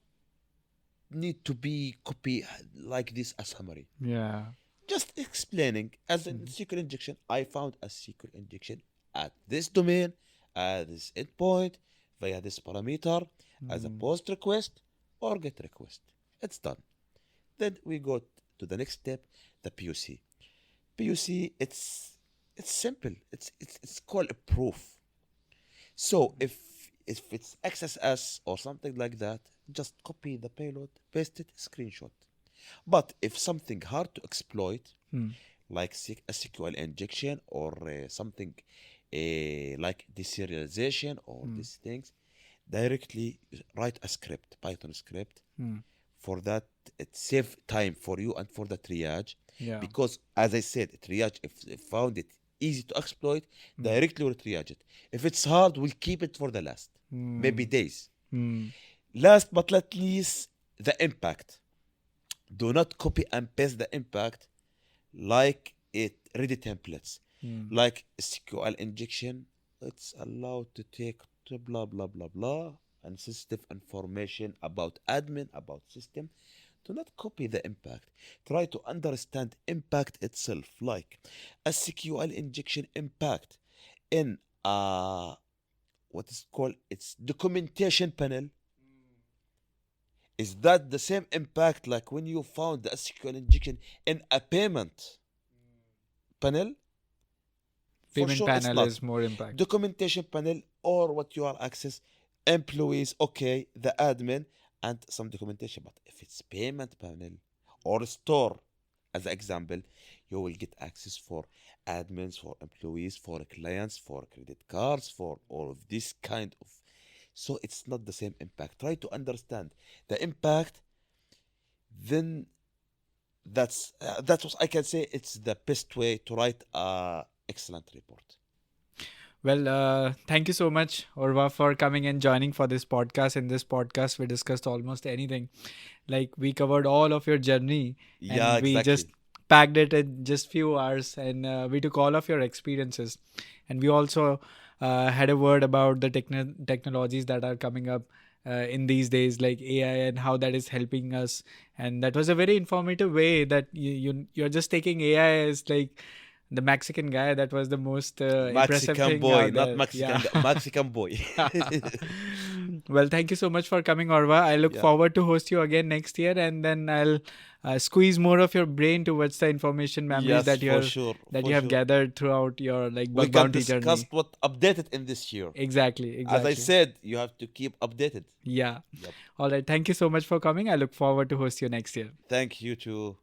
[SPEAKER 1] need to be copy like this a summary.
[SPEAKER 2] Yeah.
[SPEAKER 1] Just explaining as a SQL injection. I found a SQL injection at this domain, at this endpoint, via this parameter, as a post request or get request. It's done. Then we go to the next step, the POC. POC, it's simple. It's called a proof. So if it's XSS or something like that, just copy the payload, paste it, screenshot. But if something hard to exploit, like a SQL injection or something like deserialization or these things, directly write a script, Python script. For that, it save time for you and for the triage.
[SPEAKER 2] Yeah.
[SPEAKER 1] Because as I said, triage, if they found it easy to exploit, directly will triage it. If it's hard, we'll keep it for the last, maybe days.
[SPEAKER 2] Hmm.
[SPEAKER 1] Last but not least, the impact. Do not copy and paste the impact like it ready templates. Like SQL injection, it's allowed to take to blah blah blah blah and sensitive information about admin, about system. Do not copy the impact. Try to understand impact itself, like a SQL injection impact in what is called its documentation panel. Is that the same impact like when you found the SQL injection in a payment panel? For
[SPEAKER 2] Payment
[SPEAKER 1] sure, it's
[SPEAKER 2] panel
[SPEAKER 1] not.
[SPEAKER 2] is more impact.
[SPEAKER 1] Documentation panel or what you are access, employees, okay, the admin and some documentation. But if it's payment panel or store, as an example, you will get access for admins, for employees, for clients, for credit cards, for all of this kind of. So it's not the same impact. Try to understand the impact. Then that's what I can say. It's the best way to write a excellent report.
[SPEAKER 2] Well, thank you so much, Orwa, for coming and joining for this podcast. In this podcast, we discussed almost anything. Like we covered all of your journey,
[SPEAKER 1] Yeah,
[SPEAKER 2] and we just
[SPEAKER 1] exactly.
[SPEAKER 2] packed it in just few hours, and we took all of your experiences, and we also had a word about the technologies that are coming up in these days, like AI, and how that is helping us. And that was a very informative way that you're just taking AI as like the Mexican guy. That was the most impressive
[SPEAKER 1] Mexican
[SPEAKER 2] thing
[SPEAKER 1] boy,
[SPEAKER 2] out
[SPEAKER 1] not
[SPEAKER 2] there.
[SPEAKER 1] Mexican,
[SPEAKER 2] Yeah.
[SPEAKER 1] Mexican boy.
[SPEAKER 2] Well, thank you so much for coming, Orwa. I look
[SPEAKER 1] Yeah.
[SPEAKER 2] forward to host you again next year, and then I'll squeeze more of your brain towards the information memories
[SPEAKER 1] Yes,
[SPEAKER 2] that
[SPEAKER 1] for sure,
[SPEAKER 2] you
[SPEAKER 1] for
[SPEAKER 2] have
[SPEAKER 1] sure.
[SPEAKER 2] gathered throughout your like
[SPEAKER 1] We
[SPEAKER 2] bug
[SPEAKER 1] can
[SPEAKER 2] bounty
[SPEAKER 1] discuss
[SPEAKER 2] journey.
[SPEAKER 1] what updated in this year.
[SPEAKER 2] Exactly,
[SPEAKER 1] As I
[SPEAKER 2] exactly.
[SPEAKER 1] said, you have to keep updated.
[SPEAKER 2] Yeah.
[SPEAKER 1] Yep.
[SPEAKER 2] All right. Thank you so much for coming. I look forward to host you next year.
[SPEAKER 1] Thank you too.